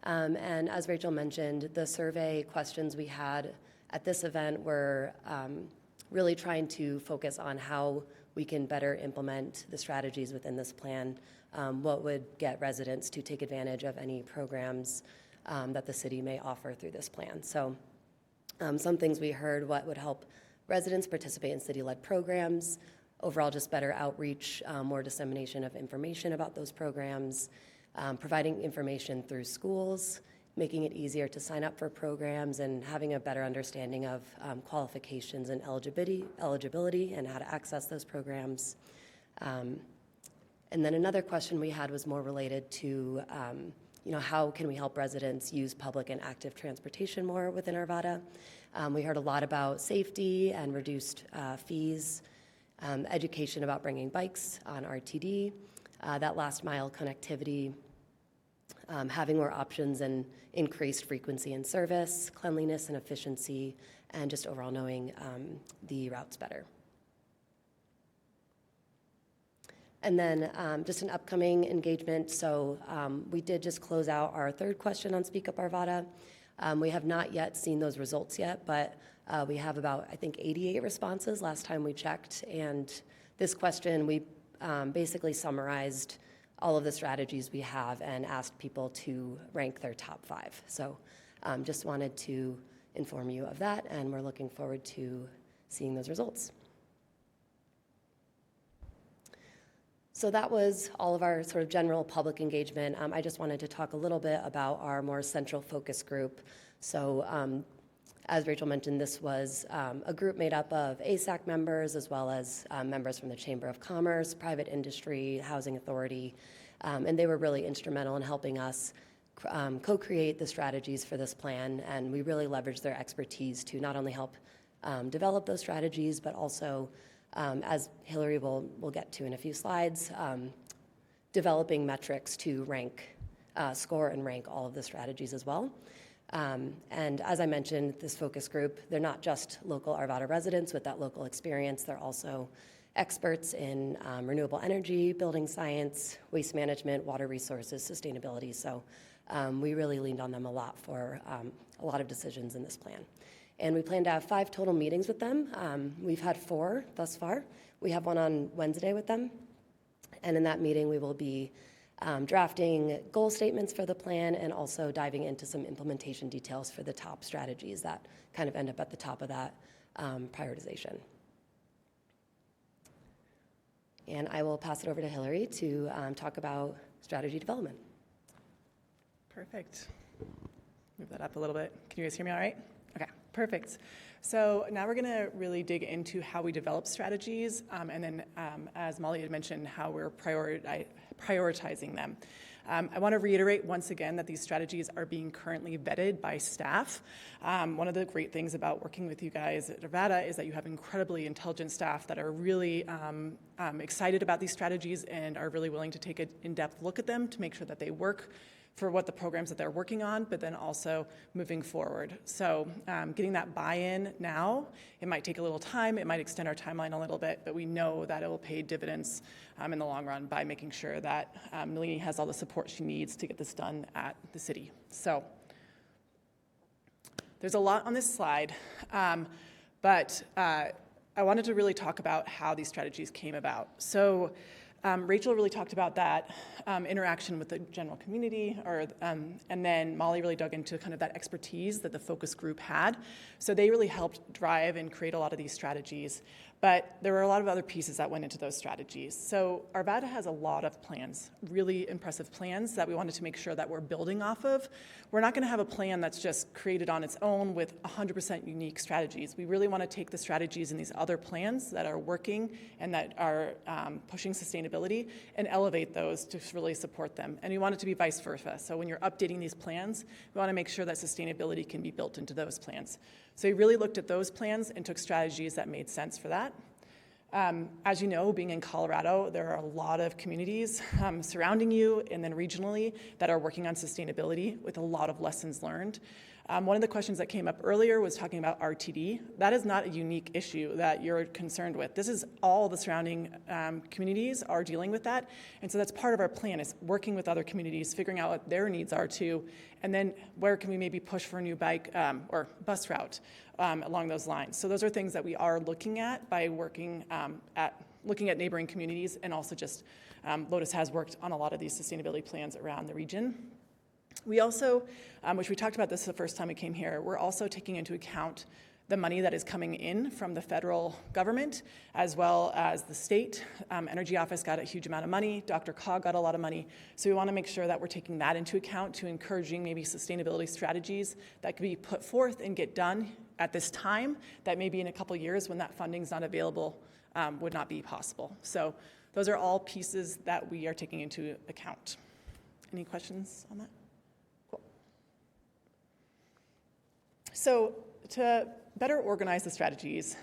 And as Rachel mentioned, the survey questions we had at this event were really trying to focus on how we can better implement the strategies within this plan, what would get residents to take advantage of any programs that the city may offer through this plan. So some things we heard, what would help residents participate in city-led programs, overall just better outreach, more dissemination of information about those programs, providing information through schools, making it easier to sign up for programs, and having a better understanding of qualifications and eligibility and how to access those programs. And then another question we had was more related to, how can we help residents use public and active transportation more within Arvada? We heard a lot about safety and reduced fees, education about bringing bikes on RTD, that last mile connectivity, having more options and increased frequency in service, cleanliness and efficiency, and just overall knowing the routes better. And then just an upcoming engagement. So we did just close out our third question on Speak Up Arvada. We have not yet seen those results yet, but we have about, I think, 88 responses last time we checked. And this question, we basically summarized all of the strategies we have and asked people to rank their top 5. So just wanted to inform you of that, and we're looking forward to seeing those results. So that was all of our sort of general public engagement. I just wanted to talk a little bit about our more central focus group. So as Rachel mentioned, this was a group made up of ASAC members as well as members from the Chamber of Commerce, private industry, housing authority, and they were really instrumental in helping us co-create the strategies for this plan, and we really leveraged their expertise to not only help develop those strategies, but also as Hillary will get to in a few slides, developing metrics to rank, score and rank all of the strategies as well. And as I mentioned, this focus group, they're not just local Arvada residents with that local experience, they're also experts in renewable energy, building science, waste management, water resources, sustainability. So we really leaned on them a lot for a lot of decisions in this plan. And we plan to have 5 total meetings with them. We've had 4 thus far. We have one on Wednesday with them. And in that meeting, we will be drafting goal statements for the plan and also diving into some implementation details for the top strategies that kind of end up at the top of that prioritization. And I will pass it over to Hillary to talk about strategy development. Perfect. Move that up a little bit. Can you guys hear me all right? Okay, perfect. So now we're going to really dig into how we develop strategies, and then, as Molly had mentioned, how we're prioritizing them. I want to reiterate once again that these strategies are being currently vetted by staff. One of the great things about working with you guys at Arvada is that you have incredibly intelligent staff that are really excited about these strategies and are really willing to take an in-depth look at them to make sure that they work for what the programs that they're working on, but then also moving forward. So getting that buy-in now, it might take a little time, it might extend our timeline a little bit, but we know that it will pay dividends in the long run by making sure that Nalini has all the support she needs to get this done at the city. So there's a lot on this slide, but I wanted to really talk about how these strategies came about. So Rachel really talked about that interaction with the general community, and then Molly really dug into kind of that expertise that the focus group had. So they really helped drive and create a lot of these strategies. But there were a lot of other pieces that went into those strategies. So Arvada has a lot of plans, really impressive plans that we wanted to make sure that we're building off of. We're not going to have a plan that's just created on its own with 100% unique strategies. We really want to take the strategies in these other plans that are working and that are pushing sustainability and elevate those to really support them. And we want it to be vice versa. So when you're updating these plans, we want to make sure that sustainability can be built into those plans. So we really looked at those plans and took strategies that made sense for that. As you know, being in Colorado, there are a lot of communities surrounding you and then regionally that are working on sustainability with a lot of lessons learned. One of the questions that came up earlier was talking about RTD. That is not a unique issue that you're concerned with. This is all the surrounding communities are dealing with that. And so that's part of our plan is working with other communities, figuring out what their needs are too, and then where can we maybe push for a new bike or bus route along those lines. So those are things that we are looking at by working looking at neighboring communities, and also just Lotus has worked on a lot of these sustainability plans around the region. We also, which we talked about this the first time we came here, we're also taking into account the money that is coming in from the federal government as well as the state. Energy Office got a huge amount of money. Dr. Cog got a lot of money. So we want to make sure that we're taking that into account to encouraging maybe sustainability strategies that could be put forth and get done at this time that maybe in a couple years when that funding's not available would not be possible. So those are all pieces that we are taking into account. Any questions on that? So to better organize the strategies,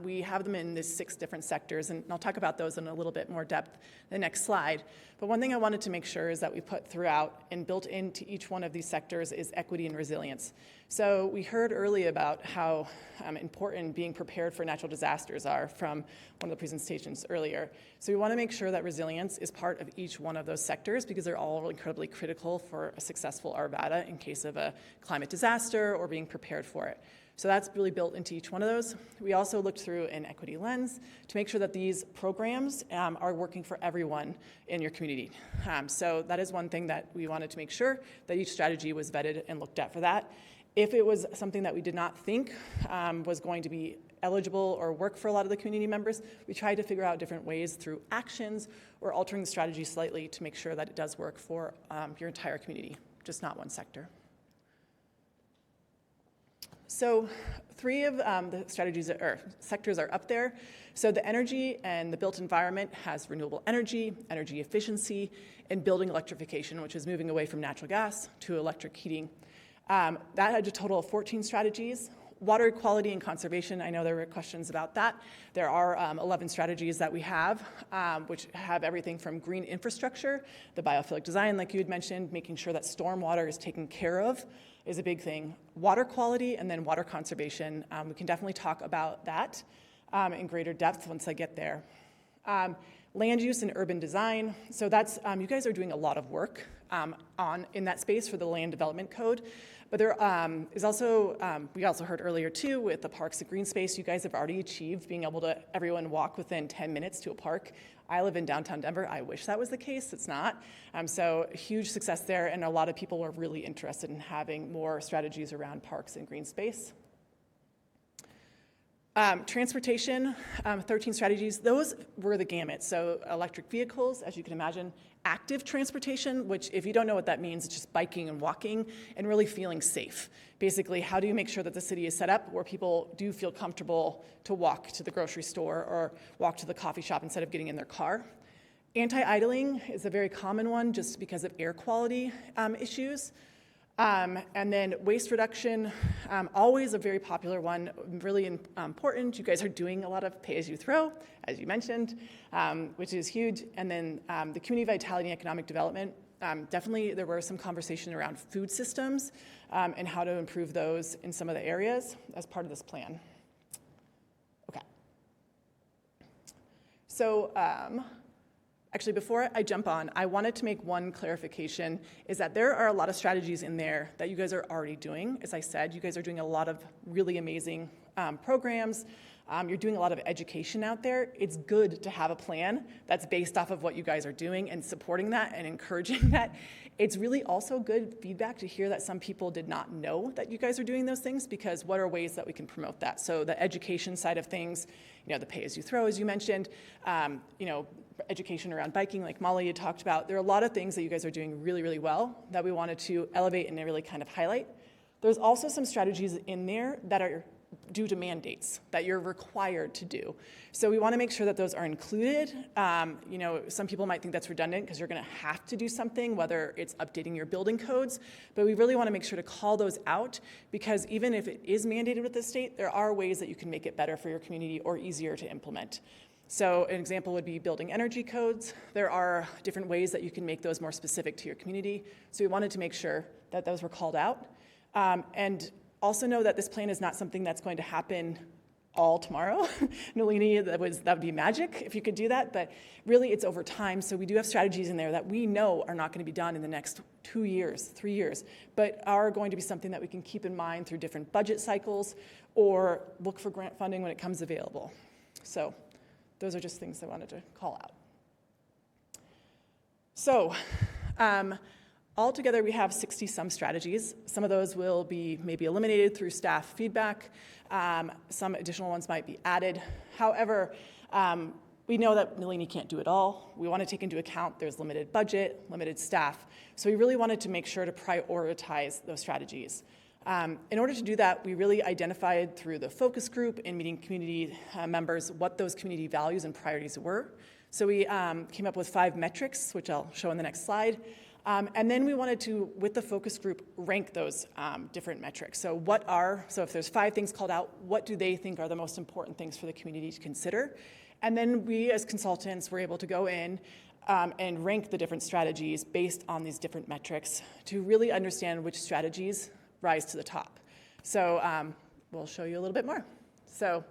we have them in these 6 different sectors, and I'll talk about those in a little bit more depth in the next slide. But one thing I wanted to make sure is that we put throughout and built into each one of these sectors is equity and resilience. So we heard earlier about how important being prepared for natural disasters are from one of the presentations earlier. So we want to make sure that resilience is part of each one of those sectors because they're all incredibly critical for a successful Arvada in case of a climate disaster or being prepared for it. So that's really built into each one of those. We also looked through an equity lens to make sure that these programs are working for everyone in your community. So that is one thing that we wanted to make sure that each strategy was vetted and looked at for that. If it was something that we did not think was going to be eligible or work for a lot of the community members, we tried to figure out different ways through actions or altering the strategy slightly to make sure that it does work for your entire community, just not one sector. So 3 of the strategies or sectors are up there. So the energy and the built environment has renewable energy, energy efficiency, and building electrification, which is moving away from natural gas to electric heating. That had a total of 14 strategies. Water quality and conservation, I know there were questions about that. There are 11 strategies that we have, which have everything from green infrastructure, the biophilic design, like you had mentioned, making sure that stormwater is taken care of is a big thing. Water quality and then water conservation. We can definitely talk about that in greater depth once I get there. Land use and urban design. So that's, you guys are doing a lot of work in that space for the land development code. But there is also, we also heard earlier too, with the parks and green space, you guys have already achieved being able to, everyone walk within 10 minutes to a park. I live in downtown Denver. I wish that was the case. It's not. So huge success there, and a lot of people are really interested in having more strategies around parks and green space. Transportation, 13 strategies. Those were the gamut. So electric vehicles, as you can imagine, active transportation, which if you don't know what that means, it's just biking and walking and really feeling safe. Basically, how do you make sure that the city is set up where people do feel comfortable to walk to the grocery store or walk to the coffee shop instead of getting in their car? Anti-idling is a very common one just because of air quality issues. And then waste reduction, always a very popular one, really important. You guys are doing a lot of pay-as-you-throw, as you mentioned, which is huge. And then the community vitality and economic development, definitely there were some conversation around food systems and how to improve those in some of the areas as part of this plan. Okay. So, actually, before I jump on, I wanted to make one clarification, is that there are a lot of strategies in there that you guys are already doing. As I said, you guys are doing a lot of really amazing programs. You're doing a lot of education out there. It's good to have a plan that's based off of what you guys are doing and supporting that and encouraging that. It's really also good feedback to hear that some people did not know that you guys are doing those things, because what are ways that we can promote that? So the education side of things, the pay-as-you-throw, as you mentioned, education around biking, like Molly had talked about. There are a lot of things that you guys are doing really, really well that we wanted to elevate and really kind of highlight. There's also some strategies in there that are due to mandates that you're required to do. So we want to make sure that those are included. Some people might think that's redundant because you're going to have to do something, whether it's updating your building codes, but we really want to make sure to call those out, because even if it is mandated with the state, there are ways that you can make it better for your community or easier to implement. So an example would be building energy codes. There are different ways that you can make those more specific to your community. So we wanted to make sure that those were called out. And also know that this plan is not something that's going to happen all tomorrow. Nalini, that would be magic if you could do that, but really it's over time. So we do have strategies in there that we know are not going to be done in the next 2 years, 3 years, but are going to be something that we can keep in mind through different budget cycles or look for grant funding when it comes available. So those are just things I wanted to call out. So altogether, we have 60-some strategies. Some of those will be maybe eliminated through staff feedback. Some additional ones might be added. However, we know that Nalini can't do it all. We want to take into account there's limited budget, limited staff. So we really wanted to make sure to prioritize those strategies. In order to do that, we really identified through the focus group and meeting community members what those community values and priorities were. So we came up with 5 metrics, which I'll show in the next slide. And then we wanted to, with the focus group, rank those different metrics. So if there's 5 things called out, what do they think are the most important things for the community to consider? And then we as consultants were able to go in and rank the different strategies based on these different metrics to really understand which strategies rise to the top. So we'll show you a little bit more. So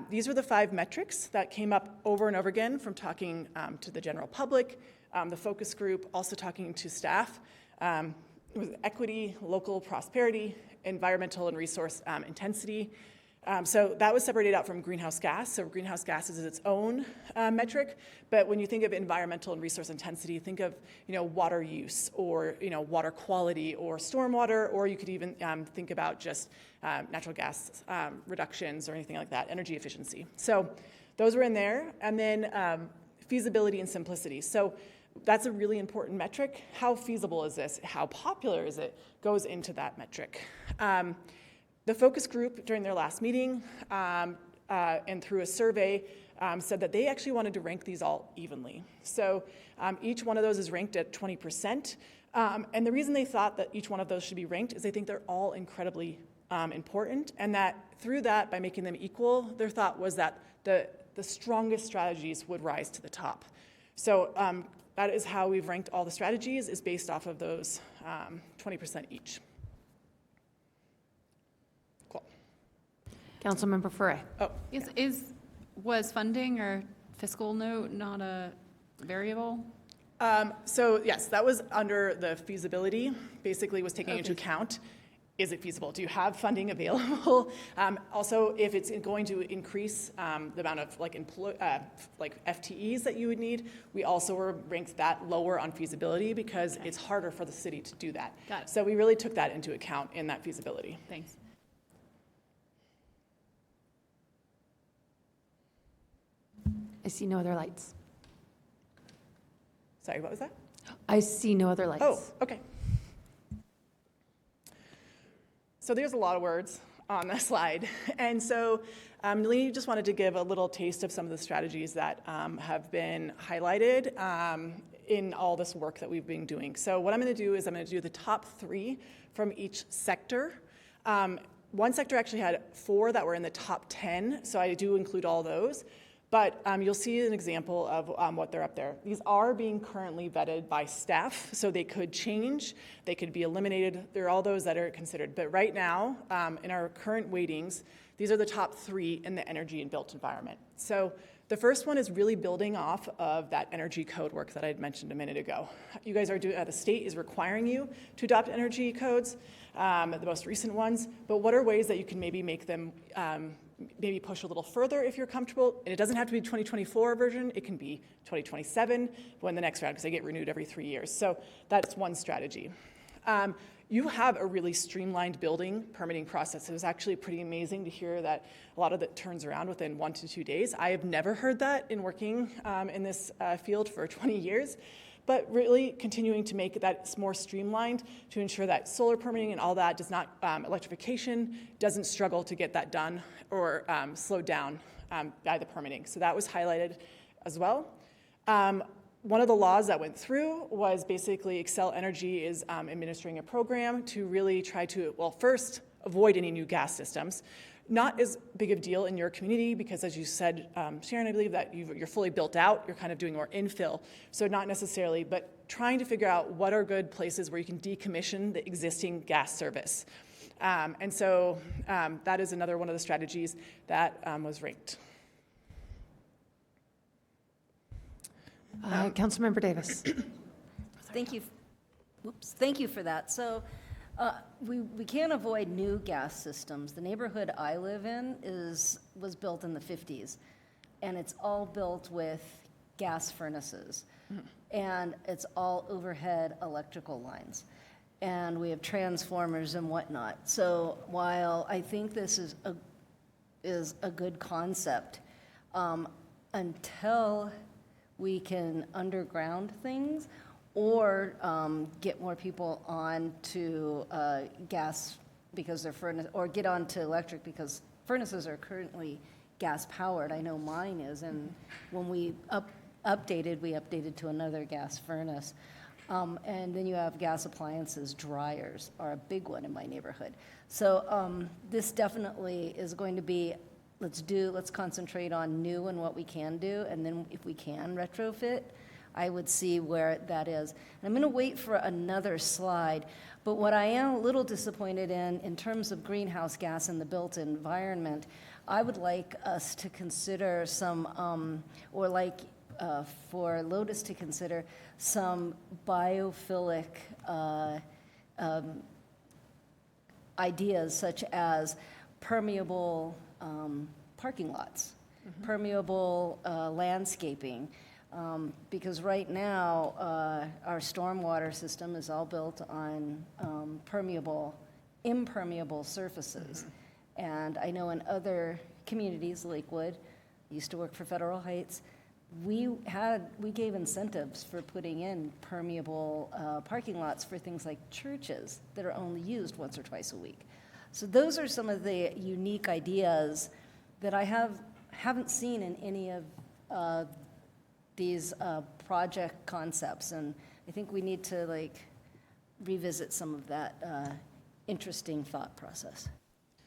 these were the 5 metrics that came up over and over again from talking to the general public, the focus group, also talking to staff. It was equity, local prosperity, environmental and resource intensity. So that was separated out from greenhouse gas. So greenhouse gas is its own metric, but when you think of environmental and resource intensity, think of water use or water quality or stormwater, or you could even think about just natural gas reductions or anything like that, energy efficiency. So those were in there, and then feasibility and simplicity. So that's a really important metric. How feasible is this? How popular is it? Goes into that metric. The focus group during their last meeting and through a survey said that they actually wanted to rank these all evenly. So each one of those is ranked at 20%. And the reason they thought that each one of those should be ranked is they think they're all incredibly important, and that through that, by making them equal, their thought was that the strongest strategies would rise to the top. So that is how we've ranked all the strategies, is based off of those 20% each. Councilmember Furray. Was funding or fiscal note not a variable? So yes, that was under the feasibility, basically was taking into account, is it feasible? Do you have funding available? Also, if it's going to increase the amount of like FTEs that you would need, we also were ranked that lower on feasibility because it's harder for the city to do that. Got it. So we really took that into account in that feasibility. Thanks. I see no other lights. Sorry, what was that? I see no other lights. Oh, okay. So there's a lot of words on the slide. And so Nalini just wanted to give a little taste of some of the strategies that have been highlighted in all this work that we've been doing. So what I'm going to do is I'm going to do the top 3 from each sector. One sector actually had 4 that were in the top 10, so I do include all those. But you'll see an example of what they're up there. These are being currently vetted by staff, so they could change, they could be eliminated. There are all those that are considered. But right now, in our current weightings, these are the top 3 in the energy and built environment. So the first one is really building off of that energy code work that I had mentioned a minute ago. You guys are doing, the state is requiring you to adopt energy codes, the most recent ones, but what are ways that you can maybe make them maybe push a little further if you're comfortable? And it doesn't have to be 2024 version, it can be 2027 when the next round, because they get renewed every 3 years. So that's one strategy. You have a really streamlined building permitting process. It was actually pretty amazing to hear that a lot of it turns around within 1 to 2 days. I have never heard that in working in this field for 20 years. But really continuing to make that more streamlined to ensure that solar permitting and all that does not, electrification doesn't struggle to get that done or slowed down by the permitting. So that was highlighted as well. One of the laws that went through was basically Xcel Energy is administering a program to really try to, well, first, avoid any new gas systems. Not as big of a deal in your community because, as you said, Sharon, I believe that you're fully built out. You're kind of doing more infill. So not necessarily, but trying to figure out what are good places where you can decommission the existing gas service. And so that is another one of the strategies that was ranked. Councilmember Davis. Thank you. Whoops. Thank you for that. So we can't avoid new gas systems. The neighborhood I live in was built in the 50s, and it's all built with gas furnaces, and it's all overhead electrical lines, and we have transformers and whatnot. So while I think this is a good concept, until we can underground things or get more people on to gas because they're furnace, or get on to electric because furnaces are currently gas powered. I know mine is, and when we updated to another gas furnace. And then you have gas appliances, dryers are a big one in my neighborhood. So this definitely is going to be, let's concentrate on new and what we can do, and then if we can retrofit, I would see where that is. And I'm going to wait for another slide, but what I am a little disappointed in terms of greenhouse gas in the built environment, I would like us to consider some, for Lotus to consider some biophilic ideas such as permeable parking lots, permeable landscaping, because right now our stormwater system is all built on impermeable surfaces. And I know in other communities, Lakewood, I used to work for Federal Heights, we gave incentives for putting in permeable parking lots for things like churches that are only used once or twice a week. So those are some of the unique ideas that I haven't seen in any of these project concepts, and I think we need to revisit some of that interesting thought process.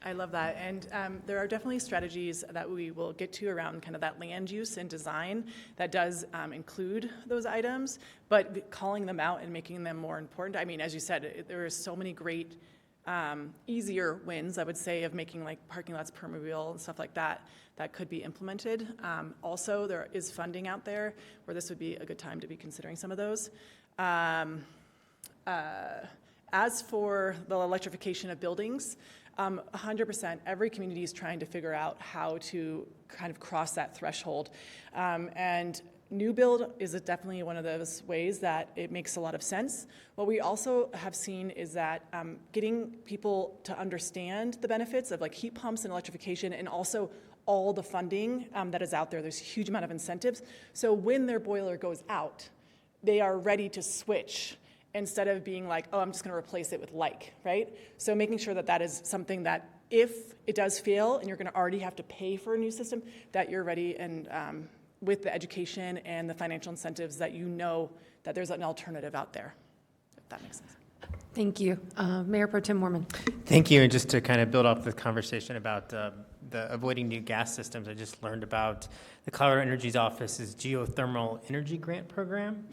I love that. And there are definitely strategies that we will get to around kind of that land use and design that does include those items, but calling them out and making them more important. I mean, as you said, there are so many great easier wins, I would say, of making like parking lots permeable and stuff like that, that could be implemented. Also, there is funding out there where this would be a good time to be considering some of those. As for the electrification of buildings, 100%, every community is trying to figure out how to kind of cross that threshold. And new build is definitely one of those ways that it makes a lot of sense. What we also have seen is that getting people to understand the benefits of like heat pumps and electrification, and also all the funding that is out there. There's a huge amount of incentives. So when their boiler goes out, they are ready to switch instead of being like, oh, I'm just going to replace it with like, right? So making sure that that is something that if it does fail and you're going to already have to pay for a new system, that you're ready and with the education and the financial incentives that you know that there's an alternative out there, if that makes sense. Thank you. Mayor Pro Tem Mormon. Thank you. And just to kind of build off the conversation about the avoiding new gas systems, I just learned about the Colorado Energy's office's geothermal energy grant program.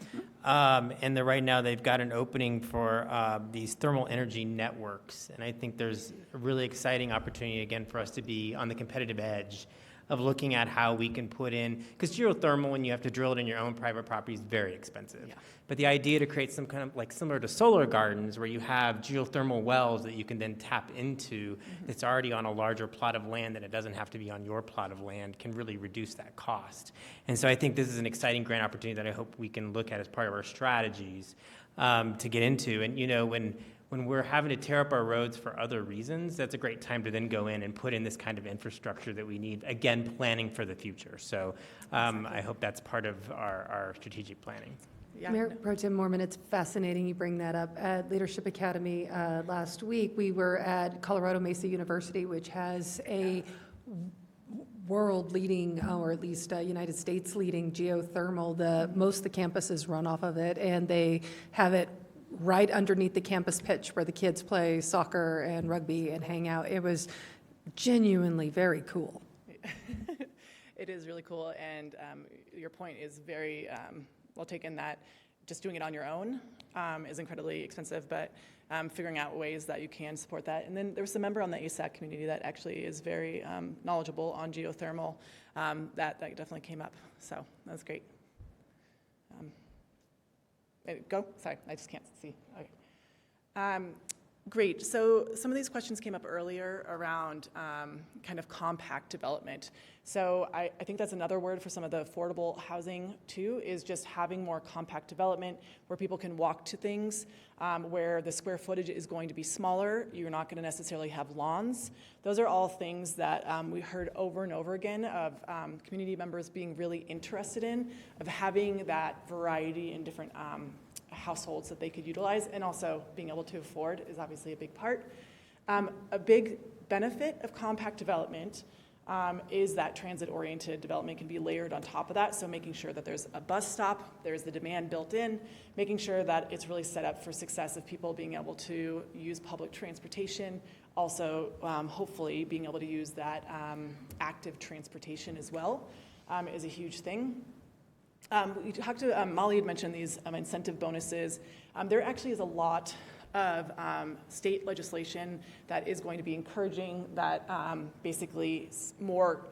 And right now they've got an opening for these thermal energy networks. And I think there's a really exciting opportunity, again, for us to be on the competitive edge of looking at how we can put in, because geothermal, when you have to drill it in your own private property, is very expensive. Yeah. But the idea to create some kind of like similar to solar gardens where you have geothermal wells that you can then tap into that's already on a larger plot of land, and it doesn't have to be on your plot of land, can really reduce that cost. And so I think this is an exciting grant opportunity that I hope we can look at as part of our strategies to get into. And you know, when we're having to tear up our roads for other reasons, that's a great time to then go in and put in this kind of infrastructure that we need, again, planning for the future. So I hope that's part of our strategic planning. Yeah. Mayor Pro Tem Mormon, it's fascinating you bring that up. At Leadership Academy last week, we were at Colorado Mesa University, which has a world-leading, or at least United States-leading geothermal. Most of the campuses run off of it, and they have it right underneath the campus pitch where the kids play soccer and rugby and hang out. It was genuinely very cool. It is really cool, and your point is very well taken, that just doing it on your own is incredibly expensive, but figuring out ways that you can support that. And then there was a member on the ASAC community that actually is very knowledgeable on geothermal that definitely came up, so that was great. Go? Sorry, I just can't see. Okay. Great. So some of these questions came up earlier around kind of compact development. So I think that's another word for some of the affordable housing too, is just having more compact development where people can walk to things, where the square footage is going to be smaller. You're not going to necessarily have lawns. Those are all things that we heard over and over again of community members being really interested in, of having that variety in different households that they could utilize, and also being able to afford is obviously a big part. A big benefit of compact development is that transit-oriented development can be layered on top of that, so making sure that there's a bus stop, there's the demand built in, making sure that it's really set up for success of people being able to use public transportation, also hopefully being able to use that active transportation as well is a huge thing. We talked to, Molly had mentioned these incentive bonuses. There actually is a lot of state legislation that is going to be encouraging that basically more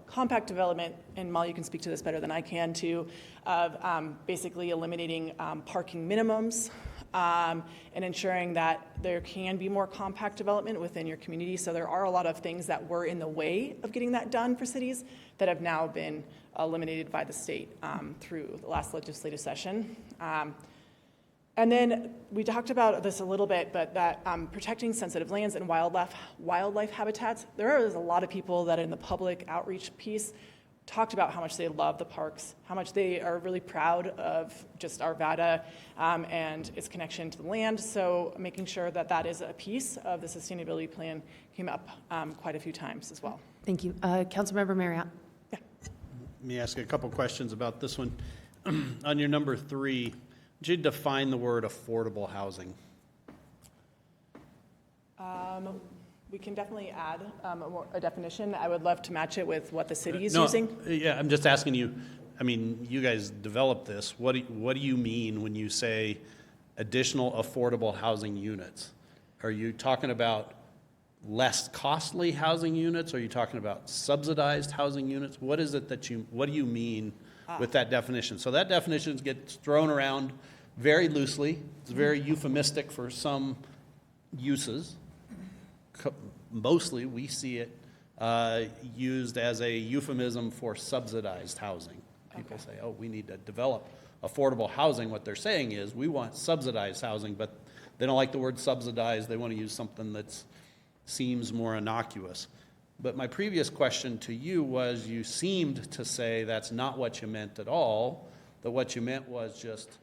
compact development, and Molly, you can speak to this better than I can too, of basically eliminating parking minimums and ensuring that there can be more compact development within your community. So there are a lot of things that were in the way of getting that done for cities that have now been eliminated by the state through the last legislative session. And then we talked about this a little bit, but that protecting sensitive lands and wildlife habitats, there is a lot of people that in the public outreach piece talked about how much they love the parks, how much they are really proud of just Arvada and its connection to the land. So making sure that that is a piece of the sustainability plan came up quite a few times as well. Thank you. Councilmember Marriott. Let me ask a couple questions about this one. On your number 3, would you define the word affordable housing? We can definitely add a definition. I would love to match it with what the city is using. Yeah, I'm just asking you, I mean, you guys developed this. What do you mean when you say additional affordable housing units? Are you talking about less costly housing units? Are you talking about subsidized housing units? What is it that what do you mean with that definition? So that definition gets thrown around very loosely. It's very euphemistic for some uses. Mostly, we see it used as a euphemism for subsidized housing. People say, oh, we need to develop affordable housing. What they're saying is we want subsidized housing, but they don't like the word subsidized. They want to use something that seems more innocuous. But my previous question to you was, you seemed to say that's not what you meant at all, that what you meant was just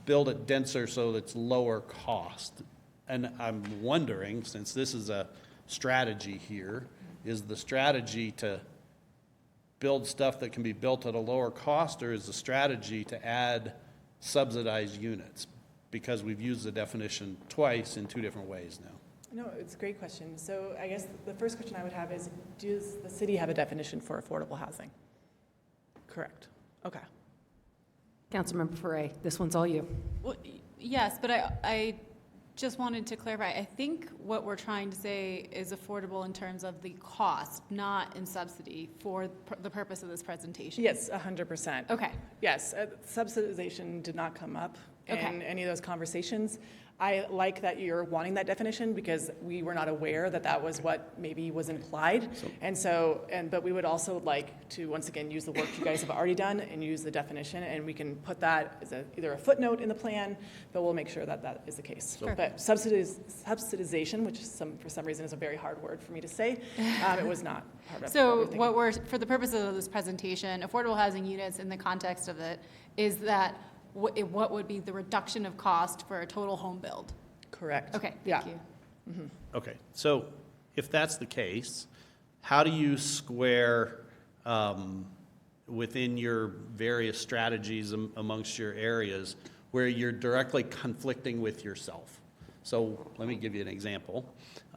build it denser so that it's lower cost. And I'm wondering, since this is a strategy here, is the strategy to build stuff that can be built at a lower cost, or is the strategy to add subsidized units? Because we've used the definition twice in two different ways now. No, it's a great question. So I guess the first question I would have is, does the city have a definition for affordable housing? Correct. Okay. Councilmember Foray, this one's all you. Well, yes, but I just wanted to clarify. I think what we're trying to say is affordable in terms of the cost, not in subsidy, for the purpose of this presentation. Yes, 100%. Okay. Yes, subsidization did not come up in Okay. any of those conversations. I like that you're wanting that definition because we were not aware that that was what maybe was implied. But we would also like to, once again, use the work you guys have already done and use the definition, and we can put that as either a footnote in the plan, but we'll make sure that that is the case. But subsidization, which for some reason is a very hard word for me to say, it was not part of So what we're for the purposes of this presentation, affordable housing units in the context of it is that what would be the reduction of cost for a total home build? Correct. Okay, thank you. Mm-hmm. Okay, so if that's the case, how do you square within your various strategies amongst your areas where you're directly conflicting with yourself? So let me give you an example.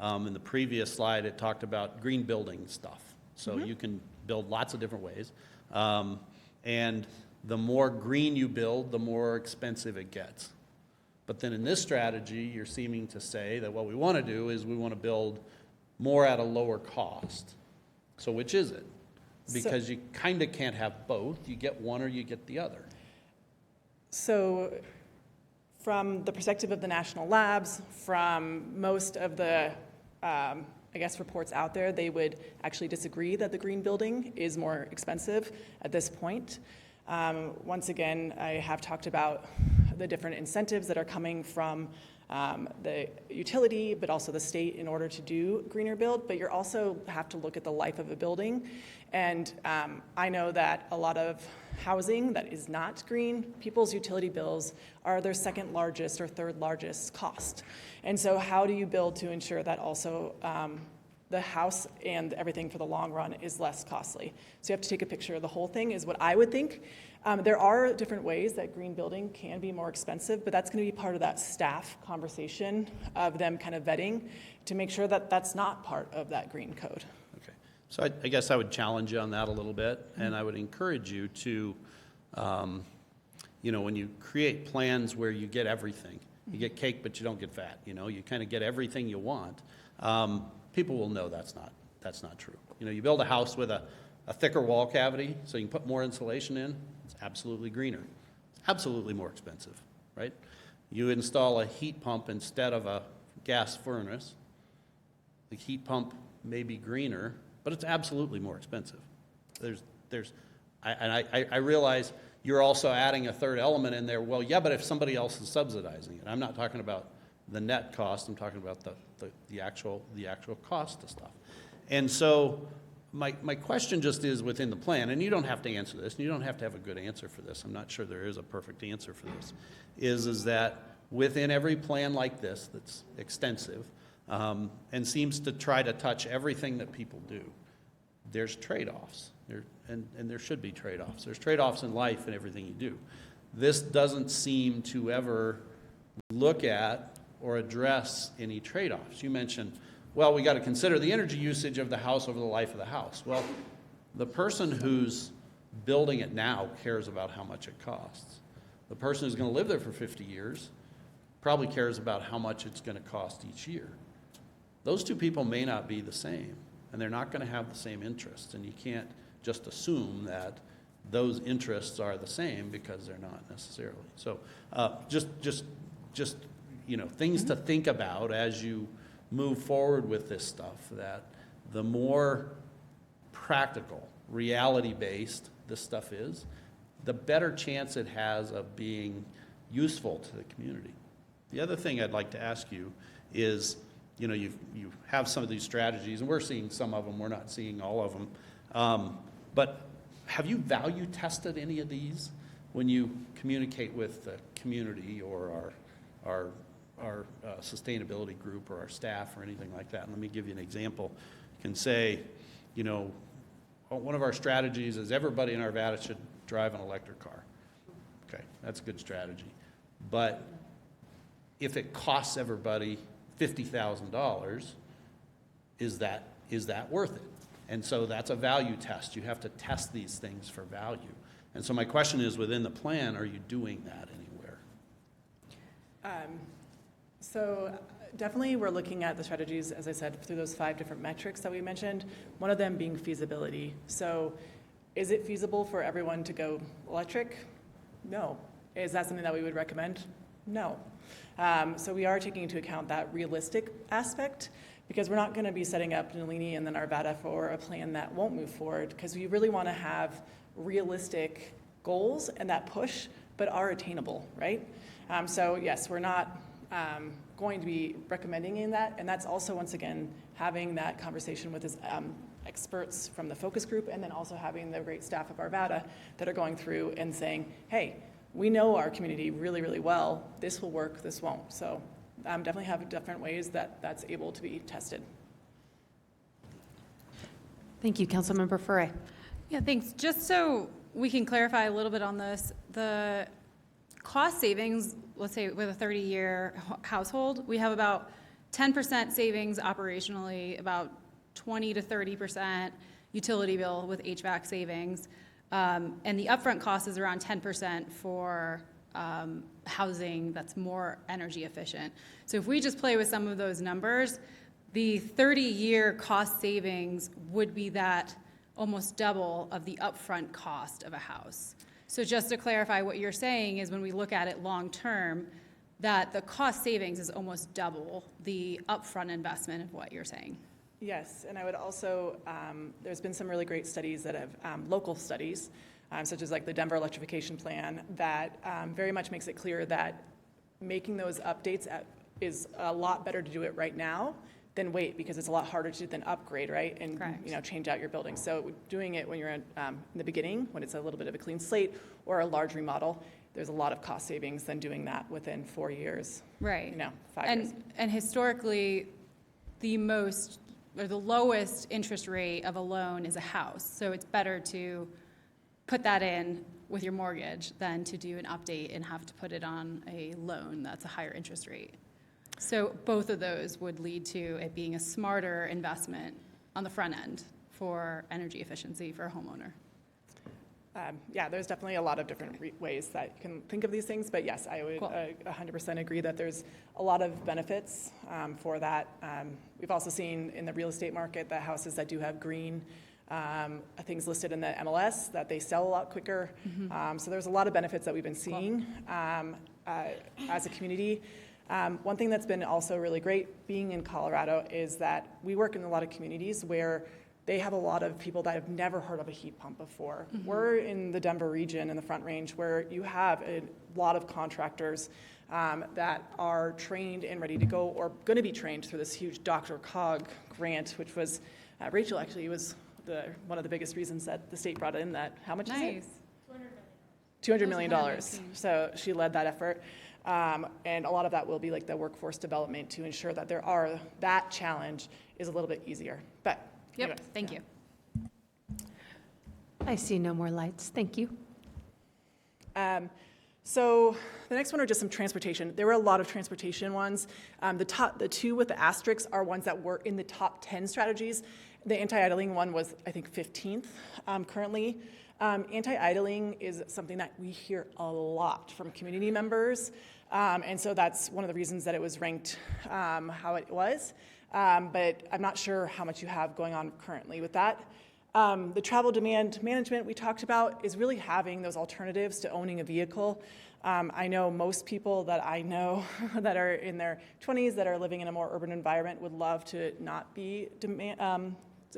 In the previous slide, it talked about green building stuff. So you can build lots of different ways. And the more green you build, the more expensive it gets. But then in this strategy, you're seeming to say that what we want to do is we want to build more at a lower cost. So which is it? Because you kind of can't have both. You get one or you get the other. So from the perspective of the national labs, from most of the, reports out there, they would actually disagree that the green building is more expensive at this point. Once again, I have talked about the different incentives that are coming from the utility, but also the state in order to do greener build, but you also have to look at the life of a building. And I know that a lot of housing that is not green, people's utility bills are their second largest or third largest cost. And so how do you build to ensure that also the house and everything for the long run is less costly? So you have to take a picture of the whole thing is what I would think. There are different ways that green building can be more expensive, but that's going to be part of that staff conversation of them kind of vetting to make sure that that's not part of that green code. Okay, so I guess I would challenge you on that a little bit, and I would encourage you to, when you create plans where you get everything, you get cake but you don't get fat, you kind of get everything you want, people will know that's not true. You build a house with a thicker wall cavity so you can put more insulation in, it's absolutely greener. It's absolutely more expensive, right? You install a heat pump instead of a gas furnace, the heat pump may be greener, but it's absolutely more expensive. I realize you're also adding a third element in there. Well, yeah, but if somebody else is subsidizing it, I'm not talking about the net cost. I'm talking about the actual cost of stuff. And so my question just is within the plan, and you don't have to answer this, and you don't have to have a good answer for this. I'm not sure there is a perfect answer for this. Is that within every plan like this that's extensive and seems to try to touch everything that people do, there's trade-offs. And there should be trade-offs. There's trade-offs in life and everything you do. This doesn't seem to ever look at or address any trade-offs. You mentioned, well, we got to consider the energy usage of the house over the life of the house. Well, the person who's building it now cares about how much it costs. The person who's going to live there for 50 years probably cares about how much it's going to cost each year. Those two people may not be the same, and they're not going to have the same interests, and you can't just assume that those interests are the same because they're not necessarily. So just things to think about as you move forward with this stuff, that the more practical, reality-based this stuff is, the better chance it has of being useful to the community. The other thing I'd like to ask you is, you have some of these strategies, and we're seeing some of them, we're not seeing all of them, but have you value tested any of these when you communicate with the community or our sustainability group or our staff or anything like that? And let me give you an example. You can say, one of our strategies is everybody in Arvada should drive an electric car. Okay, that's a good strategy. But if it costs everybody $50,000, is that worth it? And so that's a value test. You have to test these things for value. And so my question is, within the plan, are you doing that anywhere? So definitely we're looking at the strategies, as I said, through those 5 different metrics that we mentioned, one of them being feasibility. So is it feasible for everyone to go electric? No. Is that something that we would recommend? No. So we are taking into account that realistic aspect, because we're not going to be setting up Nalini and then Arvada for a plan that won't move forward, because we really want to have realistic goals and that push, but are attainable, right? So yes, we're not going to be recommending in that, and that's also, once again, having that conversation with his experts from the focus group, and then also having the great staff of Arvada that are going through and saying, hey, we know our community really, really well. This will work, this won't. So definitely have different ways that that's able to be tested. Thank you, Councilmember Furray. Yeah, thanks. Just so we can clarify a little bit on this, the cost savings, let's say with a 30-year household, we have about 10% savings operationally, about 20 to 30% utility bill with HVAC savings. And the upfront cost is around 10% for housing that's more energy efficient. So if we just play with some of those numbers, the 30-year cost savings would be that almost double of the upfront cost of a house. So just to clarify, what you're saying is when we look at it long-term, that the cost savings is almost double the upfront investment of what you're saying. Yes, and I would also, there's been some really great studies that have, local studies, such as like the Denver electrification plan, that very much makes it clear that making those updates is a lot better to do it right now than wait, because it's a lot harder to do than upgrade, right? And Correct. Change out your building. So doing it when you're in the beginning, when it's a little bit of a clean slate or a large remodel, there's a lot of cost savings than doing that within 4 years. Right. 5 years. And historically, the lowest interest rate of a loan is a house. So it's better to put that in with your mortgage than to do an update and have to put it on a loan that's a higher interest rate. So both of those would lead to it being a smarter investment on the front end for energy efficiency for a homeowner. Yeah, there's definitely a lot of different ways that you can think of these things, but yes, I would 100% agree that there's a lot of benefits for that. We've also seen in the real estate market that houses that do have green things listed in the MLS, that they sell a lot quicker. So there's a lot of benefits that we've been seeing as a community. One thing that's been also really great being in Colorado is that we work in a lot of communities where they have a lot of people that have never heard of a heat pump before. We're in the Denver region in the Front Range where you have a lot of contractors that are trained and ready to go, or going to be trained through this huge Dr. Cog grant, which was, Rachel actually was one of the biggest reasons that the state brought in that. How much is it? $200 million. So she led that effort. And a lot of that will be like the workforce development to ensure that that challenge is a little bit easier. But Yep, anyways, thank you. I see no more lights. Thank you. So the next one are just some transportation. There were a lot of transportation ones. The two with the asterisks are ones that were in the top 10 strategies. The anti-idling one was, I think, 15th currently. Anti-idling is something that we hear a lot from community members. And so that's one of the reasons that it was ranked how it was. But I'm not sure how much you have going on currently with that. The travel demand management we talked about is really having those alternatives to owning a vehicle. I know most people that I know that are in their 20s that are living in a more urban environment would love to not be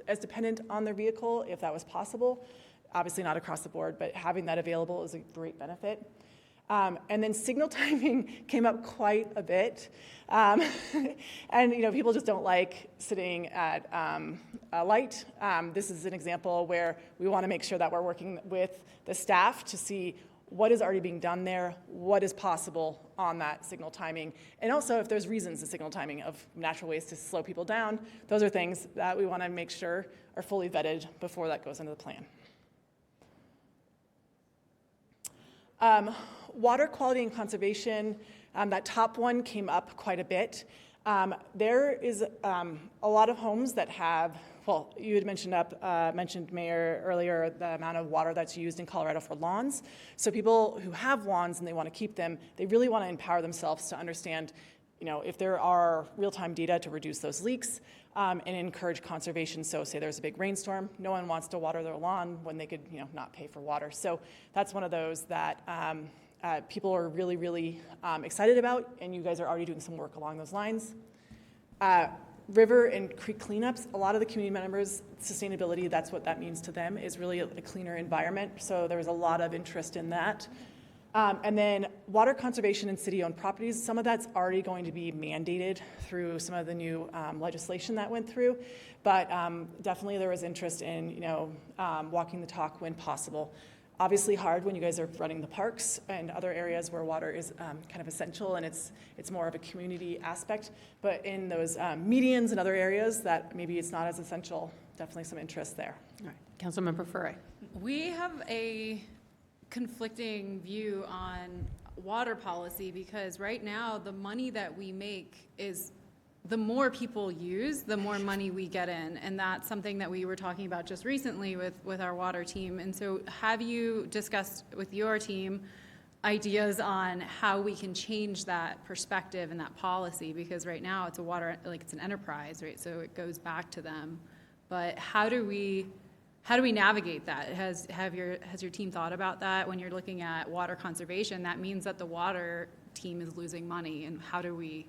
as dependent on their vehicle if that was possible. Obviously not across the board, but having that available is a great benefit. And then signal timing came up quite a bit. And people just don't like sitting at a light. This is an example where we want to make sure that we're working with the staff to see what is already being done there, what is possible on that signal timing, and also if there's reasons to signal timing of natural ways to slow people down. Those are things that we want to make sure are fully vetted before that goes into the plan. Water quality and conservation, that top one came up quite a bit. There is a lot of homes that have, well, you had mentioned, Mayor, earlier, the amount of water that's used in Colorado for lawns. So people who have lawns and they want to keep them, they really want to empower themselves to understand, if there are real-time data to reduce those leaks and encourage conservation. So say there's a big rainstorm, no one wants to water their lawn when they could, not pay for water. So that's one of those that people are really, really excited about, and you guys are already doing some work along those lines. River and creek cleanups, a lot of the community members, sustainability, that's what that means to them, is really a cleaner environment. So there was a lot of interest in that. And then water conservation in city-owned properties, some of that's already going to be mandated through some of the new legislation that went through. But definitely there was interest in, walking the talk when possible. Obviously hard when you guys are running the parks and other areas where water is kind of essential and it's more of a community aspect. But in those medians and other areas that maybe it's not as essential, definitely some interest there. All right, Councilmember Furray. We have a conflicting view on water policy because right now the money that we make is the more people use, the more money we get in. And that's something that we were talking about just recently with our water team. And so have you discussed with your team ideas on how we can change that perspective and that policy? Because right now it's it's an enterprise, right? So it goes back to them. But how do we navigate that? Has your team thought about that? When you're looking at water conservation, that means that the water team is losing money. And how do we?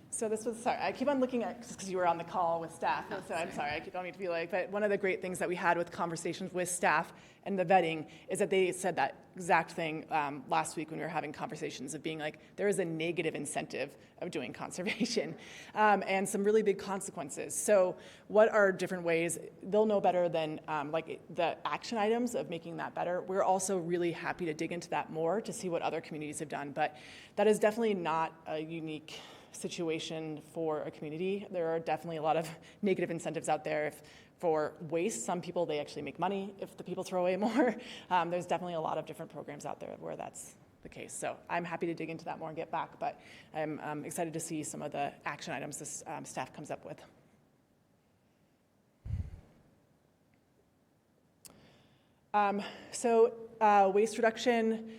So this was, sorry, I keep on looking at, just because you were on the call with staff, so I'm sorry, I don't mean to be like, but one of the great things that we had with conversations with staff and the vetting is that they said that exact thing last week when we were having conversations of being like, there is a negative incentive of doing conservation and some really big consequences. So what are different ways? They'll know better than the action items of making that better. We're also really happy to dig into that more to see what other communities have done, but that is definitely not a unique situation for a community. There are definitely a lot of negative incentives out there. For waste, some people, they actually make money if the people throw away more. There's definitely a lot of different programs out there where that's the case. So I'm happy to dig into that more and get back, but I'm excited to see some of the action items this staff comes up with. Waste reduction,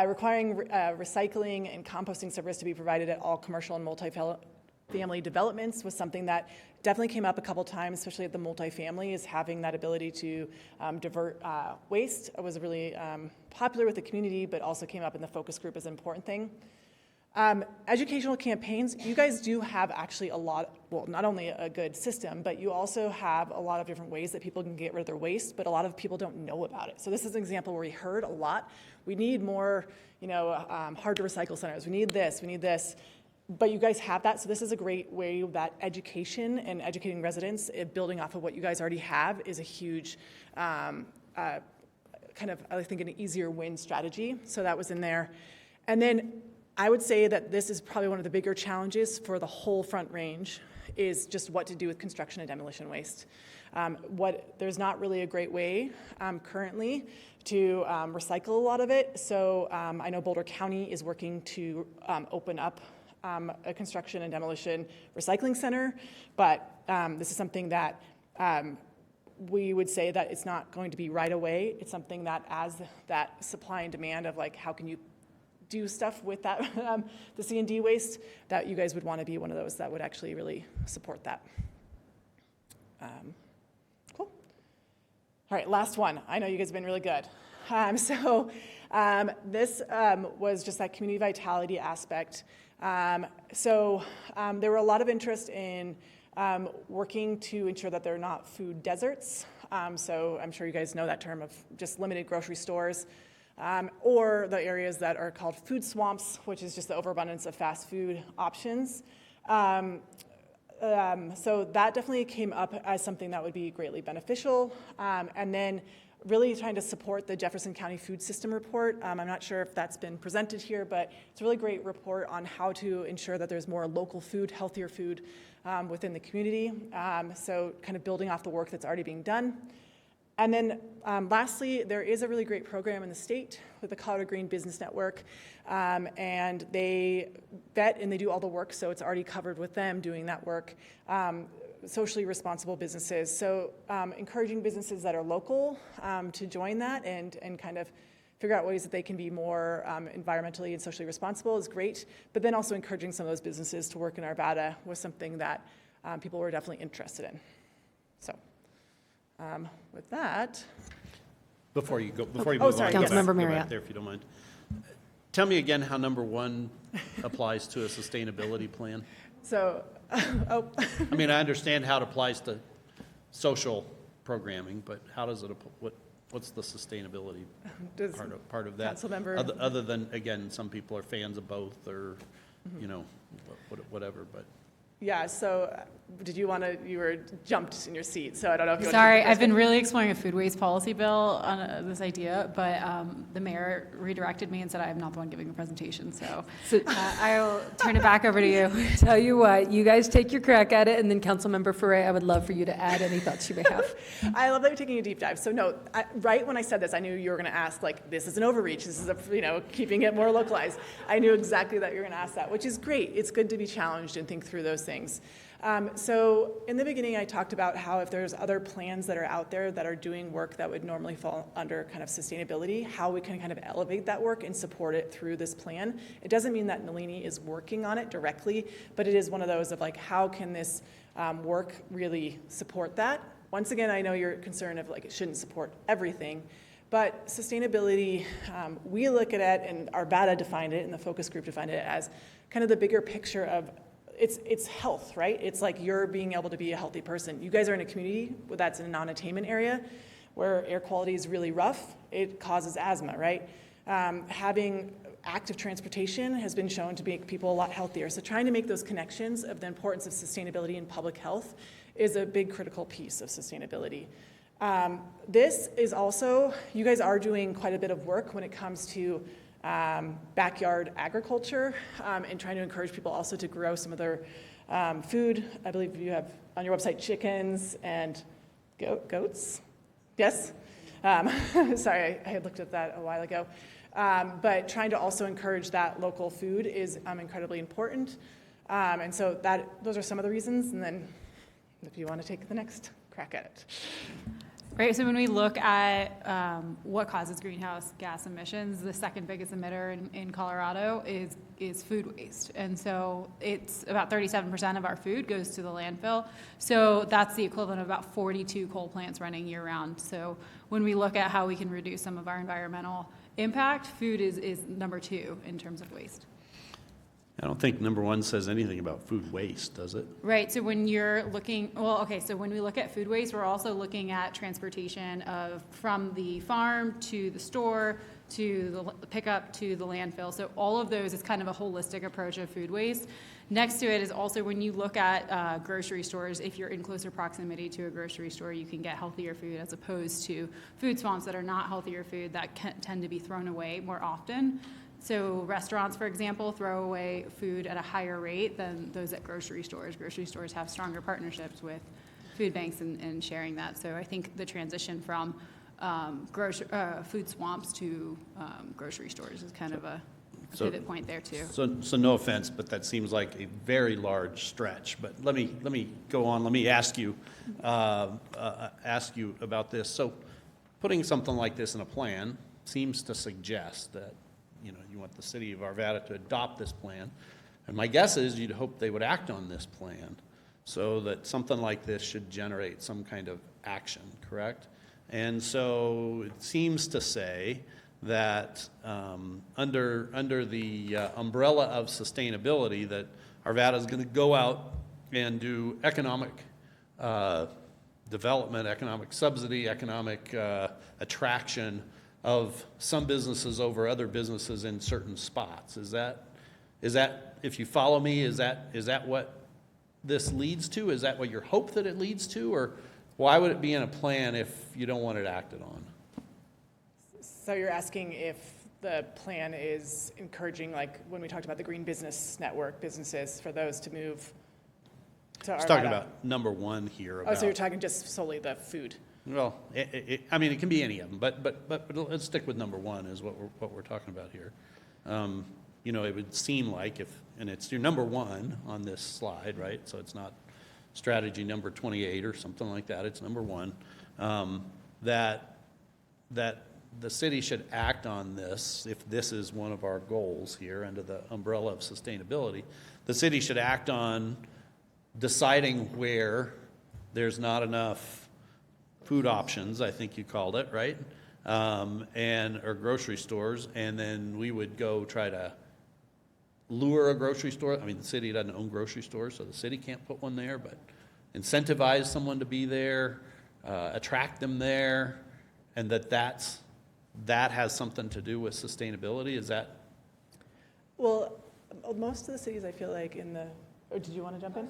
requiring recycling and composting service to be provided at all commercial and multifamily developments was something that definitely came up a couple times, especially at the multifamily, is having that ability to divert waste. It was really popular with the community, but also came up in the focus group as an important thing. Educational campaigns, you guys do have actually a lot, well, not only a good system, but you also have a lot of different ways that people can get rid of their waste, but a lot of people don't know about it. So this is an example where we heard a lot. We need more, hard to recycle centers. We need this. But you guys have that, so this is a great way that education and educating residents, building off of what you guys already have, is a huge, kind of, I think, an easier win strategy. So that was in there. And then I would say that this is probably one of the bigger challenges for the whole Front Range, is just what to do with construction and demolition waste. There's not really a great way currently to recycle a lot of it. So I know Boulder County is working to open up a construction and demolition recycling center, but this is something that we would say that it's not going to be right away. It's something that, as that supply and demand of how can you do stuff with that, the C&D waste, that you guys would want to be one of those that would actually really support that. Cool. All right, last one. I know you guys have been really good. This was just that community vitality aspect. There were a lot of interest in working to ensure that they're not food deserts. So I'm sure you guys know that term of just limited grocery stores, or the areas that are called food swamps, which is just the overabundance of fast food options. So that definitely came up as something that would be greatly beneficial. And then really trying to support the Jefferson County Food System Report. I'm not sure if that's been presented here, but it's a really great report on how to ensure that there's more local food, healthier food within the community. So kind of building off the work that's already being done. And then lastly, there is a really great program in the state with the Colorado Green Business Network, and they vet and they do all the work, so it's already covered with them doing that work. Socially responsible businesses. So encouraging businesses that are local to join that and kind of figure out ways that they can be more environmentally and socially responsible is great. But then also encouraging some of those businesses to work in Arvada was something that people were definitely interested in. So with that. Before you move on, sorry, go yes. back Councilmember Marriott. there if you don't mind. Tell me again how number 1 applies to a sustainability plan. So, I mean, I understand how it applies to social programming, but how does it, what's the sustainability part of that? Councilmember. Other than, again, some people are fans of both or, you know, whatever, but. Yeah, so did you want to, you were jumped in your seat, so I don't know if you want to. Sorry, I've been really exploring a food waste policy bill on this idea, but the mayor redirected me and said I'm not the one giving the presentation, so I'll turn it back over to you. Tell you what, you guys take your crack at it, and then Councilmember Ferre, I would love for you to add any thoughts you may have. I love that you're taking a deep dive. So no, right when I said this, I knew you were going to ask, like, this is an overreach. This is keeping it more localized. I knew exactly that you were going to ask that, which is great. It's good to be challenged and think through those things. So in the beginning, I talked about how if there's other plans that are out there that are doing work that would normally fall under kind of sustainability, how we can kind of elevate that work and support it through this plan. It doesn't mean that Nalini is working on it directly, but it is one of those of like, how can this work really support that? Once again, I know your concern of like, it shouldn't support everything, but sustainability, we look at it, and Arvada defined it, and the focus group defined it as kind of the bigger picture of it's health, right? It's like you're being able to be a healthy person. You guys are in a community that's in a non-attainment area where air quality is really rough. It causes asthma, right? Having active transportation has been shown to make people a lot healthier. So trying to make those connections of the importance of sustainability and public health is a big critical piece of sustainability. This is also, you guys are doing quite a bit of work when it comes to backyard agriculture and trying to encourage people also to grow some of their food. I believe you have on your website chickens and goats. Yes? Sorry, I had looked at that a while ago. But trying to also encourage that local food is incredibly important. And so those are some of the reasons. And then if you want to take the next crack at it. Right, so when we look at what causes greenhouse gas emissions, the second biggest emitter in Colorado is food waste. And so it's about 37% of our food goes to the landfill. So that's the equivalent of about 42 coal plants running year round. So when we look at how we can reduce some of our environmental impact, food is number 2 in terms of waste. I don't think number 1 says anything about food waste, does it? Right, so when you're looking, so when we look at food waste, we're also looking at transportation from the farm to the store, to the pickup, to the landfill. So all of those is kind of a holistic approach of food waste. Next to it is also when you look at grocery stores, if you're in closer proximity to a grocery store, you can get healthier food as opposed to food swamps that are not healthier food that tend to be thrown away more often. So restaurants, for example, throw away food at a higher rate than those at grocery stores. Grocery stores have stronger partnerships with food banks and sharing that. So I think the transition from food swamps to grocery stores is kind of a pivot point there too. So no offense, but that seems like a very large stretch. But let me go on. Let me ask you about this. So putting something like this in a plan seems to suggest that you want the city of Arvada to adopt this plan. And my guess is you'd hope they would act on this plan so that something like this should generate some kind of action, correct? And so it seems to say that under the umbrella of sustainability, that Arvada is going to go out and do economic development, economic subsidy, economic attraction of some businesses over other businesses in certain spots. Is that, if you follow me, is that what this leads to? Is that what you hope that it leads to? Or why would it be in a plan if you don't want it acted on? So you're asking if the plan is encouraging, like when we talked about the Green Business Network businesses, for those to move to Arvada? I was talking about number one here. Oh, so you're talking just solely the food? Well, I mean, it can be any of them, but let's stick with number one is what we're talking about here. You know, it would seem like and it's your number one on this slide, right? So it's not strategy number 28 or something like that. It's number one. That the city should act on this if this is one of our goals here under the umbrella of sustainability. The city should act on deciding where there's not enough food options, I think you called it, right? Or grocery stores, and then we would go try to lure a grocery store. I mean, the city doesn't own grocery stores, so the city can't put one there, but incentivize someone to be there, attract them there, and that has something to do with sustainability. Is that? Well, most of the cities, I feel like or did you want to jump in?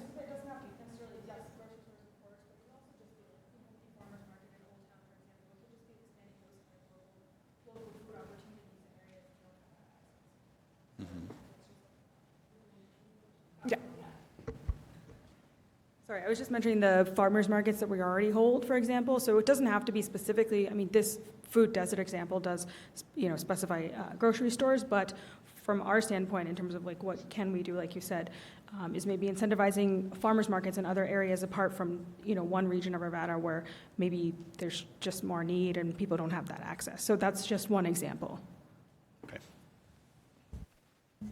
Sorry, I was just mentioning the farmers markets that we already hold, for example. So it doesn't have to be specifically, I mean, this food desert example does, specify grocery stores, but from our standpoint, in terms of like what can we do, like you said, is maybe incentivizing farmers markets in other areas apart from, one region of Arvada where maybe there's just more need and people don't have that access. So that's just one example. Okay.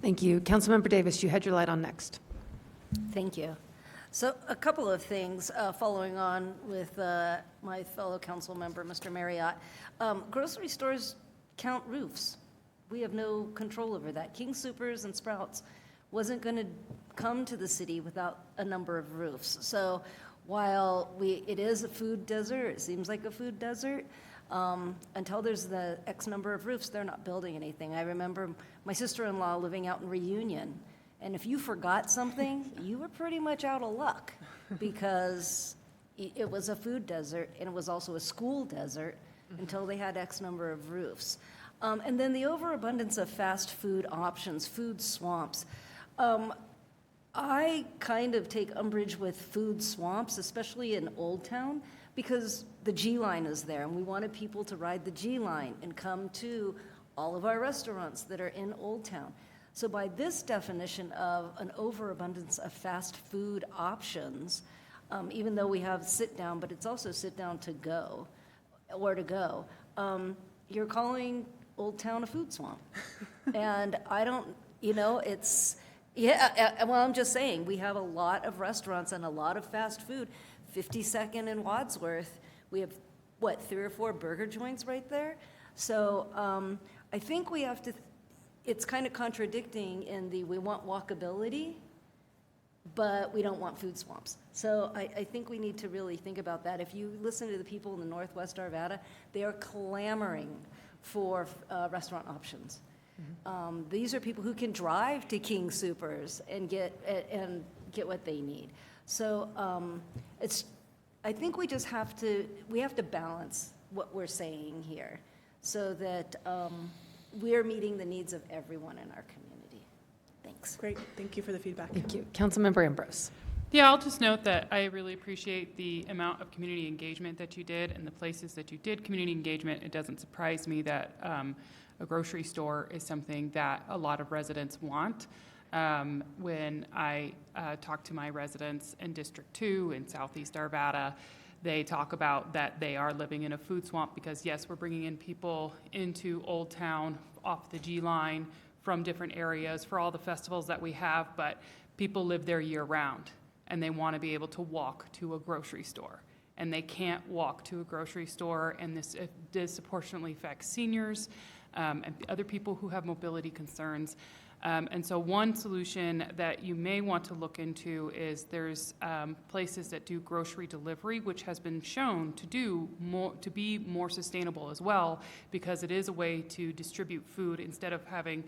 Thank you. Councilmember Davis, you had your light on next. Thank you. So a couple of things following on with my fellow council member, Mr. Marriott. Grocery stores count roofs. We have no control over that. King Soopers and Sprouts wasn't going to come to the city without a number of roofs. So while it is a food desert, it seems like a food desert, until there's the X number of roofs, they're not building anything. I remember my sister-in-law living out in Reunion, and if you forgot something, you were pretty much out of luck because it was a food desert and it was also a school desert until they had X number of roofs. And then the overabundance of fast food options, food swamps. I kind of take umbrage with food swamps, especially in Old Town, because the G line is there and we wanted people to ride the G line and come to all of our restaurants that are in Old Town. So by this definition of an overabundance of fast food options, even though we have sit down, but it's also sit down to go, or to go, you're calling Old Town a food swamp. And I don't, it's, well, I'm just saying, we have a lot of restaurants and a lot of fast food. 52nd and Wadsworth, we have, 3 or 4 burger joints right there? So I think we have to, it's kind of contradicting in we want walkability, but we don't want food swamps. So I think we need to really think about that. If you listen to the people in the Northwest Arvada, they are clamoring for restaurant options. Mm-hmm. These are people who can drive to King Soopers and get what they need. So I think we just have to balance what we're saying here so that we're meeting the needs of everyone in our community. Thanks. Great. Thank you for the feedback. Thank you. Councilmember Ambrose. Yeah, I'll just note that I really appreciate the amount of community engagement that you did and the places that you did community engagement. It doesn't surprise me that a grocery store is something that a lot of residents want. When I talk to my residents in District 2 in Southeast Arvada, They talk about that they are living in a food swamp because, yes, we're bringing in people into Old Town off the G line from different areas for all the festivals that we have, but people live there year-round, and they want to be able to walk to a grocery store. And they can't walk to a grocery store, and this disproportionately affects seniors and other people who have mobility concerns. And so one solution that you may want to look into is there's places that do grocery delivery, which has been shown to be more sustainable as well, because it is a way to distribute food instead of having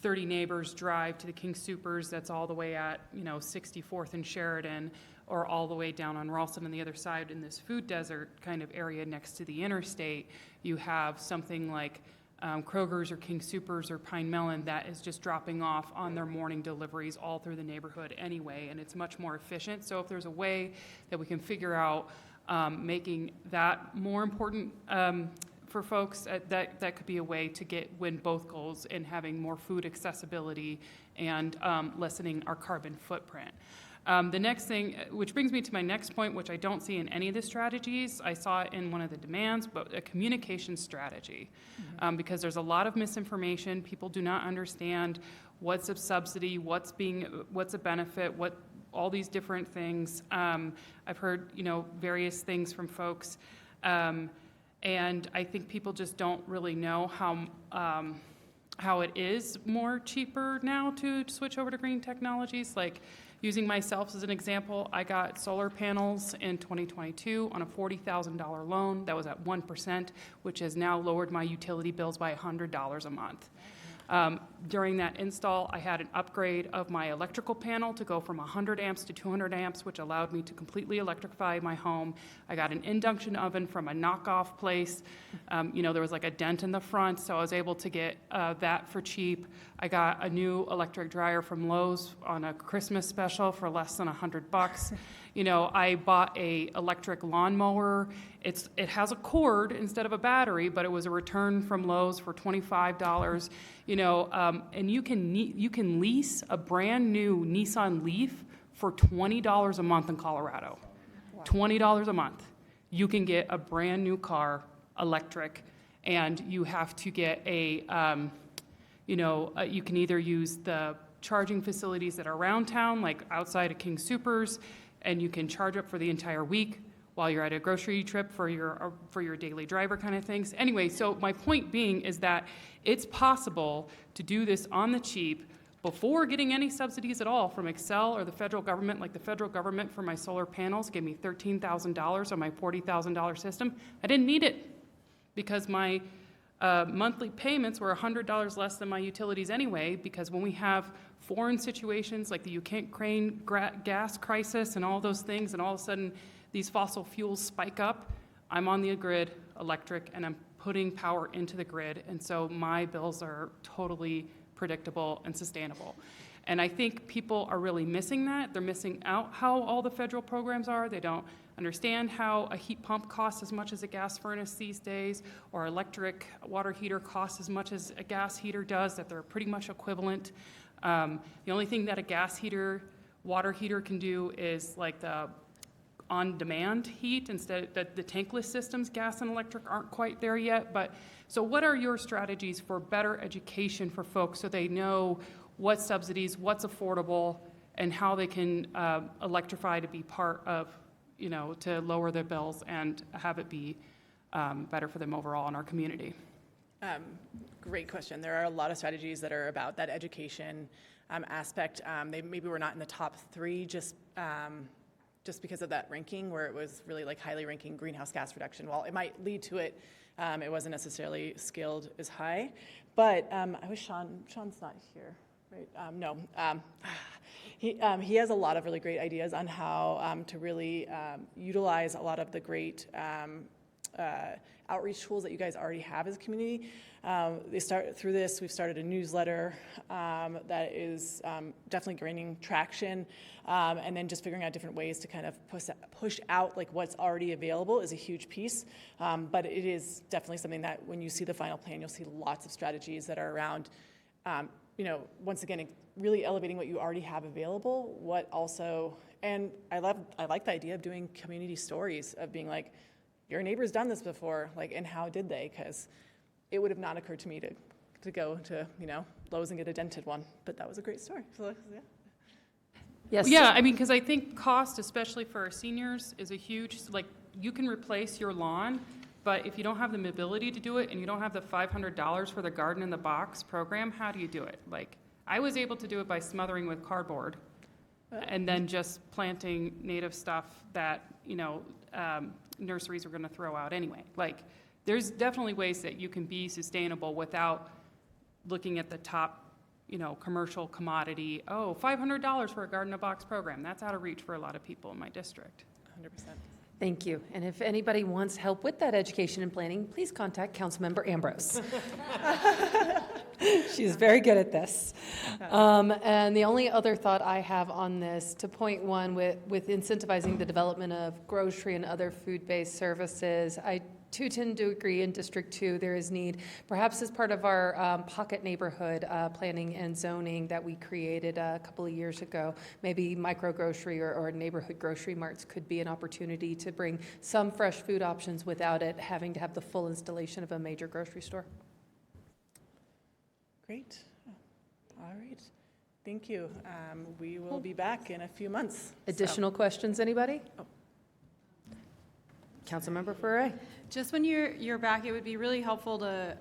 30 neighbors drive to the King Soopers that's all the way at 64th and Sheridan, or all the way down on Ralston on the other side in this food desert kind of area next to the interstate. You have something like Kroger's or King Soopers or Pine Mellon that is just dropping off on their morning deliveries all through the neighborhood anyway, and it's much more efficient. So if there's a way that we can figure out making that more important for folks, that could be a way to win both goals in having more food accessibility and lessening our carbon footprint. The next thing, which brings me to my next point, which I don't see in any of the strategies, I saw it in one of the demands, but a communication strategy. Because there's a lot of misinformation. People do not understand what's a subsidy, what's a benefit, all these different things. I've heard, various things from folks. And I think people just don't really know how it is more cheaper now to switch over to green technologies. Like, using myself as an example, I got solar panels in 2022 on a $40,000 loan that was at 1%, which has now lowered my utility bills by $100 a month. During that install, I had an upgrade of my electrical panel to go from 100 amps to 200 amps, which allowed me to completely electrify my home. I got an induction oven from a knockoff place. There was like a dent in the front, so I was able to get that for cheap. I got a new electric dryer from Lowe's on a Christmas special for less than $100. I bought a electric lawnmower. It has a cord instead of a battery, but it was a return from Lowe's for $25. And you can lease a brand new Nissan Leaf for $20 a month in Colorado. Wow. $20 a month. You can get a brand new car, electric, and you have to get you can either use the charging facilities that are around town, like outside of King Soopers, and you can charge up for the entire week while you're at a grocery trip for your daily driver kind of things. Anyway, so my point being is that it's possible to do this on the cheap before getting any subsidies at all from Excel or the federal government. Like the federal government for my solar panels gave me $13,000 on my $40,000 system. I didn't need it because my monthly payments were $100 less than my utilities anyway, because when we have foreign situations like the Ukraine gas crisis and all those things, and all of a sudden these fossil fuels spike up, I'm on the grid, electric, and I'm putting power into the grid, and so my bills are totally predictable and sustainable. And I think people are really missing that. They're missing out how all the federal programs are. They don't understand how a heat pump costs as much as a gas furnace these days, or electric water heater costs as much as a gas heater does, that they're pretty much equivalent. The only thing that a gas heater, water heater can do is like the on-demand heat, instead that the tankless systems, gas and electric, aren't quite there yet. But so what are your strategies for better education for folks so they know what subsidies, what's affordable, and how they can electrify to be part of, to lower their bills and have it be better for them overall in our community? Great question. There are a lot of strategies that are about that education aspect. They maybe were not in the top three just because of that ranking, where it was really like highly ranking greenhouse gas reduction. While it might lead to it, it wasn't necessarily scaled as high. But I wish Sean's not here, right? No. He has a lot of really great ideas on how to really utilize a lot of the great outreach tools that you guys already have as a community. We've started a newsletter that is definitely gaining traction, and then just figuring out different ways to kind of push out like what's already available is a huge piece. But it is definitely something that when you see the final plan, you'll see lots of strategies that are around, once again, really elevating what you already have available, what also And I like the idea of doing community stories, of being like, your neighbor's done this before, like, and how did they? Because it would have not occurred to me to go to, Lowe's and get a dented one, but that was a great story. So, yeah. Yes. Yeah, I mean, because I think cost, especially for our seniors, is a huge, like, you can replace your lawn, but if you don't have the ability to do it and you don't have the $500 for the Garden in the Box program, how do you do it? Like, I was able to do it by smothering with cardboard and then just planting native stuff that, nurseries are going to throw out anyway. Like, there's definitely ways that you can be sustainable without looking at the top, commercial commodity. Oh, $500 for a Garden in a Box program. That's out of reach for a lot of people in my district. 100%. Thank you. And if anybody wants help with that education and planning, please contact Councilmember Ambrose. She's very good at this. And the only other thought I have on this, to point one, with incentivizing the development of grocery and other food-based services, I too tend to agree in District 2 there is need, perhaps as part of our pocket neighborhood planning and zoning that we created a couple of years ago, maybe micro grocery or neighborhood grocery marts could be an opportunity to bring some fresh food options without it having to have the full installation of a major grocery store. Great. All right. Thank you. We will be back in a few months. Additional questions, anybody? Oh. Councilmember Ferre. Just when you're back, it would be really helpful to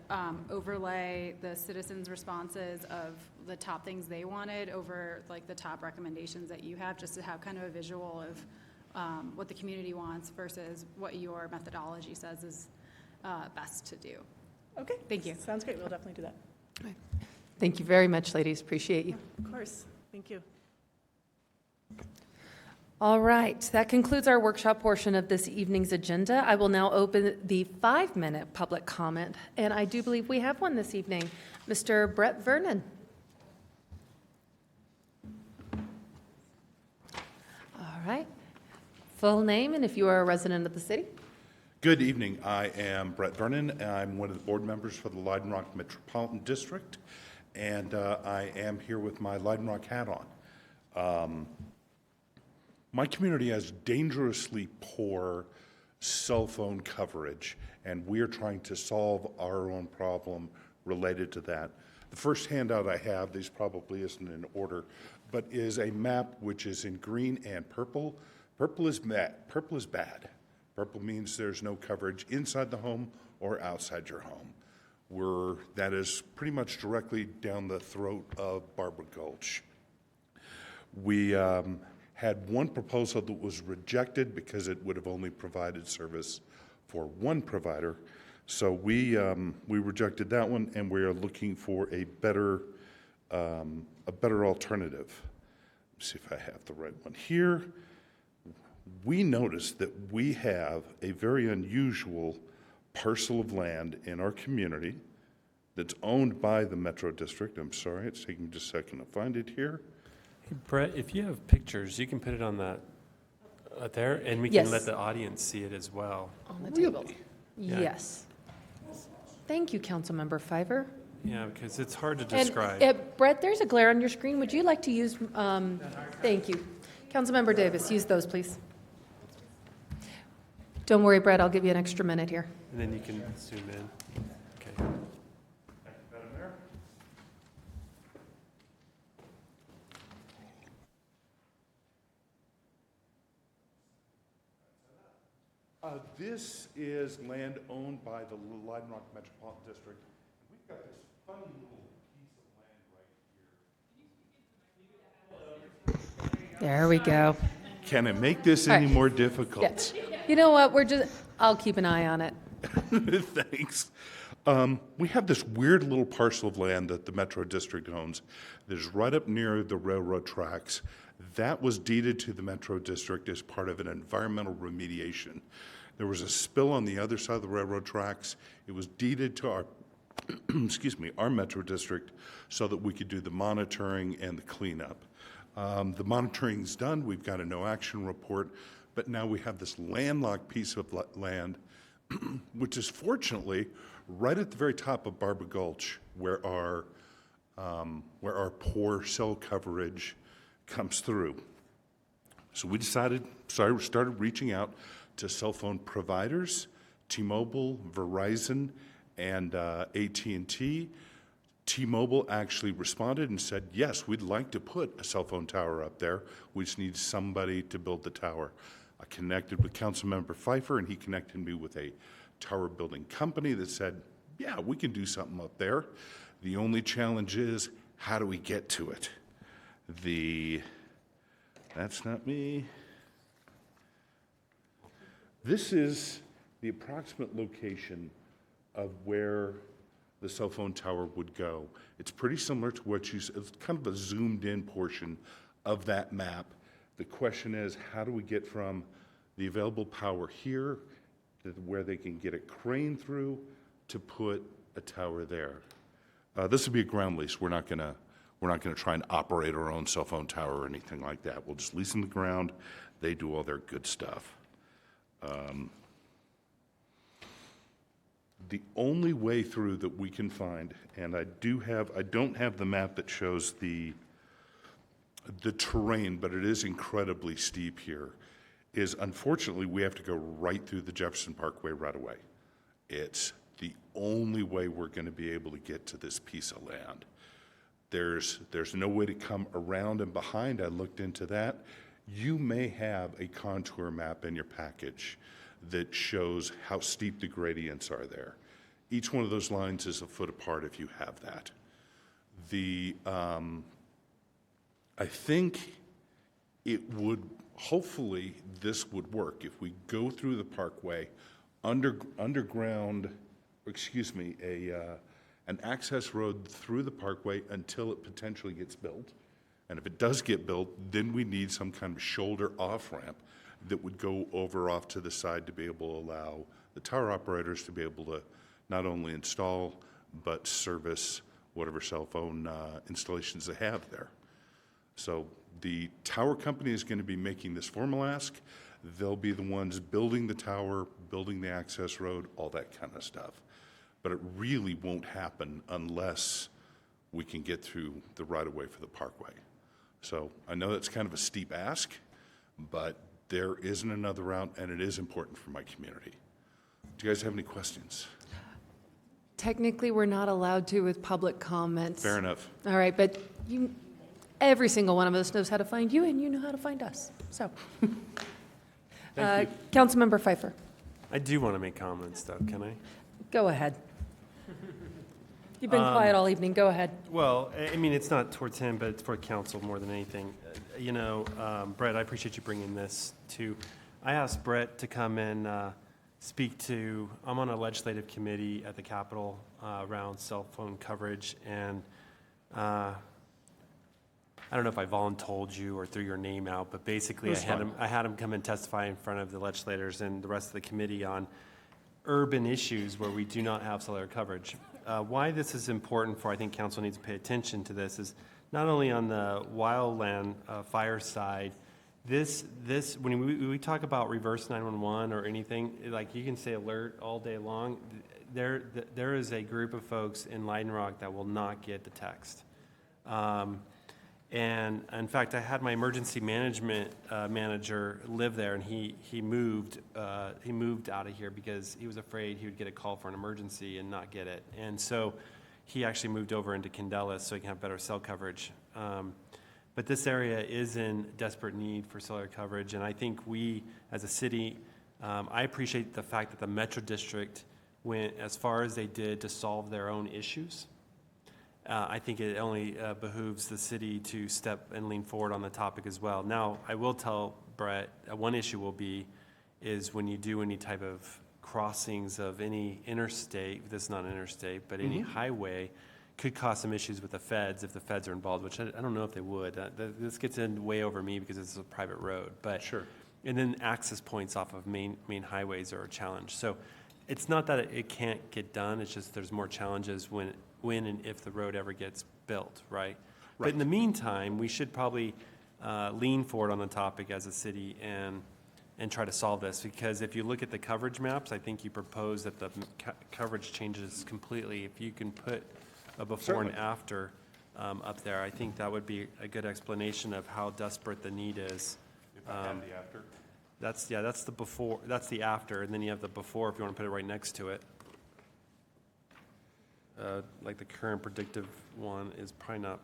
overlay the citizens' responses of the top things they wanted over like the top recommendations that you have, just to have kind of a visual of what the community wants versus what your methodology says is best to do. Okay. Thank you. Sounds great. We'll definitely do that. Thank you very much, ladies. Appreciate you. Of course. Thank you. All right, that concludes our workshop portion of this evening's agenda. I will now open the 5-minute public comment, and I do believe we have one this evening. Mr. Brett Vernon. All right. Full name, and if you are a resident of the city. Good evening. I am Brett Vernon. I'm one of the board members for the Leiden Rock Metropolitan District, and I am here with my Leiden Rock hat on. My community has dangerously poor cell phone coverage, and we are trying to solve our own problem related to that. The first handout I have, these probably isn't in order, but is a map which is in green and purple. Purple is bad. Purple means there's no coverage inside the home or outside your home. That is pretty much directly down the throat of Barbara Gulch. We had one proposal that was rejected because it would have only provided service for one provider. So we rejected that one, and we are looking for a better alternative. Let's see if I have the right one here. We noticed that we have a very unusual parcel of land in our community that's owned by the Metro District. I'm sorry, it's taking just a second to find it here. Hey, Brett, if you have pictures, you can put it on that there, and we can let the audience see it as well. On the table. Yeah. Yes. Thank you, Councilmember Fiver. Yeah, because it's hard to describe. And, Brett, there's a glare on your screen. Would you like to use, thank you. Councilmember Davis, use those, please. Don't worry, Brett, I'll give you an extra minute here. And then you can zoom in. Okay. This is land owned by the Leiden Rock Metropolitan District. We've got this funny little piece of land right here. There we go. Can it make this any more difficult? Yeah. You know what, I'll keep an eye on it. Thanks. We have this weird little parcel of land that the Metro District owns that is right up near the railroad tracks. That was deeded to the Metro District as part of an environmental remediation. There was a spill on the other side of the railroad tracks. It was deeded to our, our Metro District so that we could do the monitoring and the cleanup. The monitoring's done. We've got a no action report, but now we have this landlocked piece of land, which is fortunately right at the very top of Barbara Gulch, where our poor cell coverage comes through. So we started reaching out to cell phone providers, T-Mobile, Verizon, and AT&T. T-Mobile actually responded and said, yes, we'd like to put a cell phone tower up there. We just need somebody to build the tower. I connected with Councilmember Pfeiffer, and he connected me with a tower building company that said, yeah, we can do something up there. The only challenge is, how do we get to it? That's not me. This is the approximate location of where the cell phone tower would go. It's pretty similar to what it's kind of a zoomed in portion of that map. The question is, how do we get from the available power here to where they can get a crane through to put a tower there? This would be a ground lease. We're not gonna try and operate our own cell phone tower or anything like that. We'll just lease them the ground. They do all their good stuff. The only way through that we can find, and I don't have the map that shows the terrain, but it is incredibly steep here, is unfortunately we have to go right through the Jefferson Parkway right away. It's the only way we're going to be able to get to this piece of land. There's no way to come around and behind. I looked into that. You may have a contour map in your package that shows how steep the gradients are there. Each one of those lines is a foot apart if you have that. I think it would, hopefully this would work if we go through the parkway, underground, excuse me, an access road through the parkway until it potentially gets built. And if it does get built, then we need some kind of shoulder off ramp that would go over off to the side to be able to allow the tower operators to be able to not only install, but service whatever cell phone installations they have there. So the tower company is going to be making this formal ask. They'll be the ones building the tower, building the access road, all that kind of stuff. But it really won't happen unless we can get through the right-of-way for the parkway. So I know that's kind of a steep ask, but there isn't another route, and it is important for my community. Do you guys have any questions? Technically, we're not allowed to with public comments. Fair enough. All right, but every single one of us knows how to find you, and you know how to find us. So, Councilmember Pfeiffer. I do want to make comments, though. Can I? Go ahead. You've been quiet all evening. Go ahead. Well, I mean, it's not towards him, but it's for council more than anything. Brett, I appreciate you bringing this to. I asked Brett to come and speak to. I'm on a legislative committee at the Capitol around cell phone coverage, and I don't know if I voluntold you or threw your name out, but basically I had him come and testify in front of the legislators and the rest of the committee on urban issues where we do not have cellular coverage. Why this is important for, I think council needs to pay attention to this, is not only on the wildland fire side, when we talk about reverse 911 or anything, like you can say alert all day long, there is a group of folks in Leiden Rock that will not get the text. And in fact, I had my emergency management manager live there, and he moved out of here because he was afraid he would get a call for an emergency and not get it. And so he actually moved over into Candelas so he can have better cell coverage. But this area is in desperate need for cellular coverage, and I think we, as a city, I appreciate the fact that the Metro District went as far as they did to solve their own issues. I think it only behooves the city to step and lean forward on the topic as well. Now, I will tell Brett, one issue is when you do any type of crossings of any interstate, this is not an interstate, but any highway, could cause some issues with the feds if the feds are involved, which I don't know if they would. This gets in way over me because it's a private road. But sure. And then access points off of main highways are a challenge. So it's not that it can't get done, it's just there's more challenges when and if the road ever gets built, right? But in the meantime, we should probably lean forward on the topic as a city and try to solve this, because if you look at the coverage maps, I think you propose that the coverage changes completely. If you can put a before and after up there, I think that would be a good explanation of how desperate the need is If I add the after? That's the before, that's the after, and then you have the before if you want to put it right next to it. Like the current predictive one is probably not,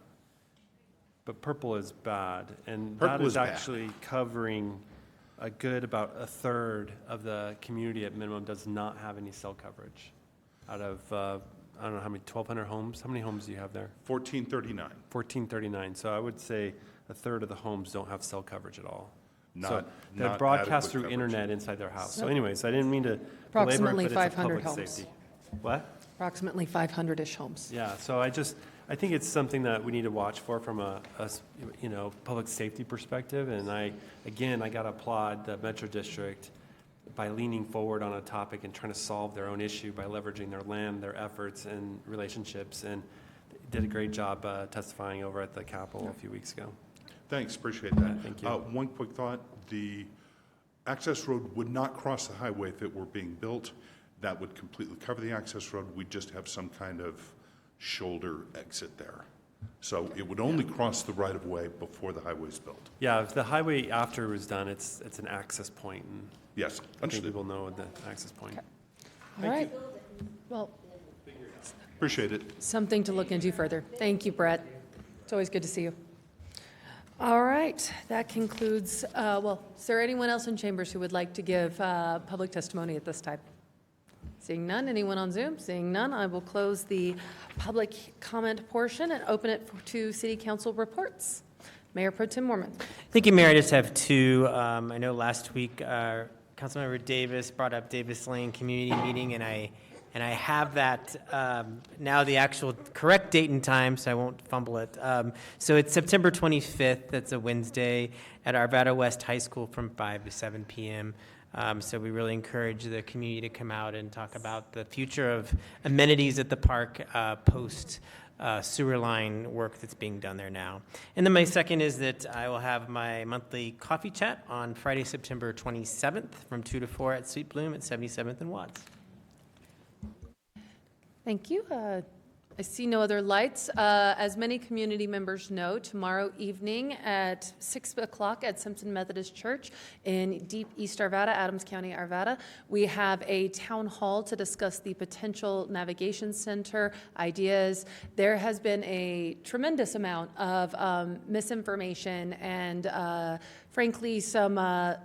but purple is bad. And that Purple is is bad. actually covering a good about a third of the community at minimum does not have any cell coverage. Out of, I don't know how many, 1,200 homes? How many homes do you have there? 1439. 1439. So I would say a third of the homes don't have cell coverage at all. So they're not broadcast adequate through coverage. internet inside their house. So anyways, I didn't mean to belabor it, Approximately but it's a 500 public homes. safety. What? Approximately 500-ish homes. Yeah, so I think it's something that we need to watch for from a public safety perspective. And I got to applaud the Metro District by leaning forward on a topic and trying to solve their own issue by leveraging their land, their efforts, and relationships. And did a great job testifying over at the Capitol a few weeks ago. Thanks, appreciate that. Thank you. One quick thought, the access road would not cross the highway if it were being built. That would completely cover the access road. We'd just have some kind of shoulder exit there. So it would only cross the right-of-way before the highway's built. Yeah, if the highway after it was done, it's an access point. And yes, I think people know the access point. All right. Well, appreciate it. Something to look into further. Thank you, Brett. It's always good to see you. All right, that concludes, is there anyone else in chambers who would like to give public testimony at this time? Seeing none, anyone on Zoom? Seeing none, I will close the public comment portion and open it to City Council reports. Mayor Pro Tem Mormon. Thank you, Mayor. I just have two. I know last week Councilmember Davis brought up Davis Lane Community Meeting, and I have that now the actual correct date and time, so I won't fumble it. So it's September 25th. That's a Wednesday at Arvada West High School from 5 to 7 p.m. So we really encourage the community to come out and talk about the future of amenities at the park post sewer line work that's being done there now. And then my second is that I will have my monthly coffee chat on Friday, September 27th from 2 to 4 at Sweet Bloom at 77th and Watts. Thank you. I see no other lights. As many community members know, tomorrow evening at 6 o'clock at Simpson Methodist Church in deep East Arvada, Adams County, Arvada, we have a town hall to discuss the potential navigation center ideas. There has been a tremendous amount of misinformation and frankly some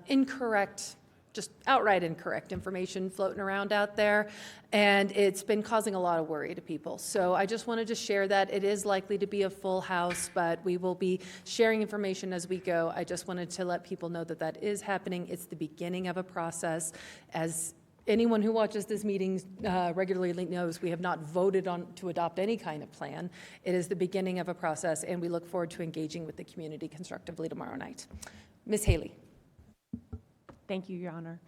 incorrect, just outright incorrect information floating around out there, and it's been causing a lot of worry to people. So I just wanted to share that. It is likely to be a full house, but we will be sharing information as we go. I just wanted to let people know that that is happening. It's the beginning of a process. As anyone who watches this meeting regularly knows, we have not voted on to adopt any kind of plan. It is the beginning of a process, and we look forward to engaging with the community constructively tomorrow night. Ms. Haley. Thank you, Your Honor.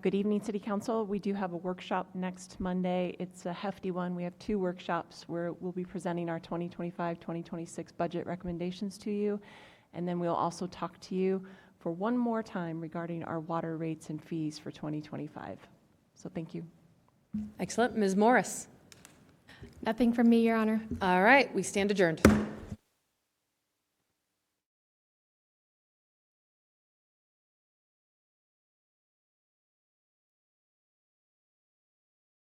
Good evening, City Council. We do have a workshop next Monday. It's a hefty one. We have two workshops where we'll be presenting our 2025-2026 budget recommendations to you, and then we'll also talk to you for one more time regarding our water rates and fees for 2025. So thank you. Excellent. Ms. Morris. Nothing from me, Your Honor. All right, we stand adjourned.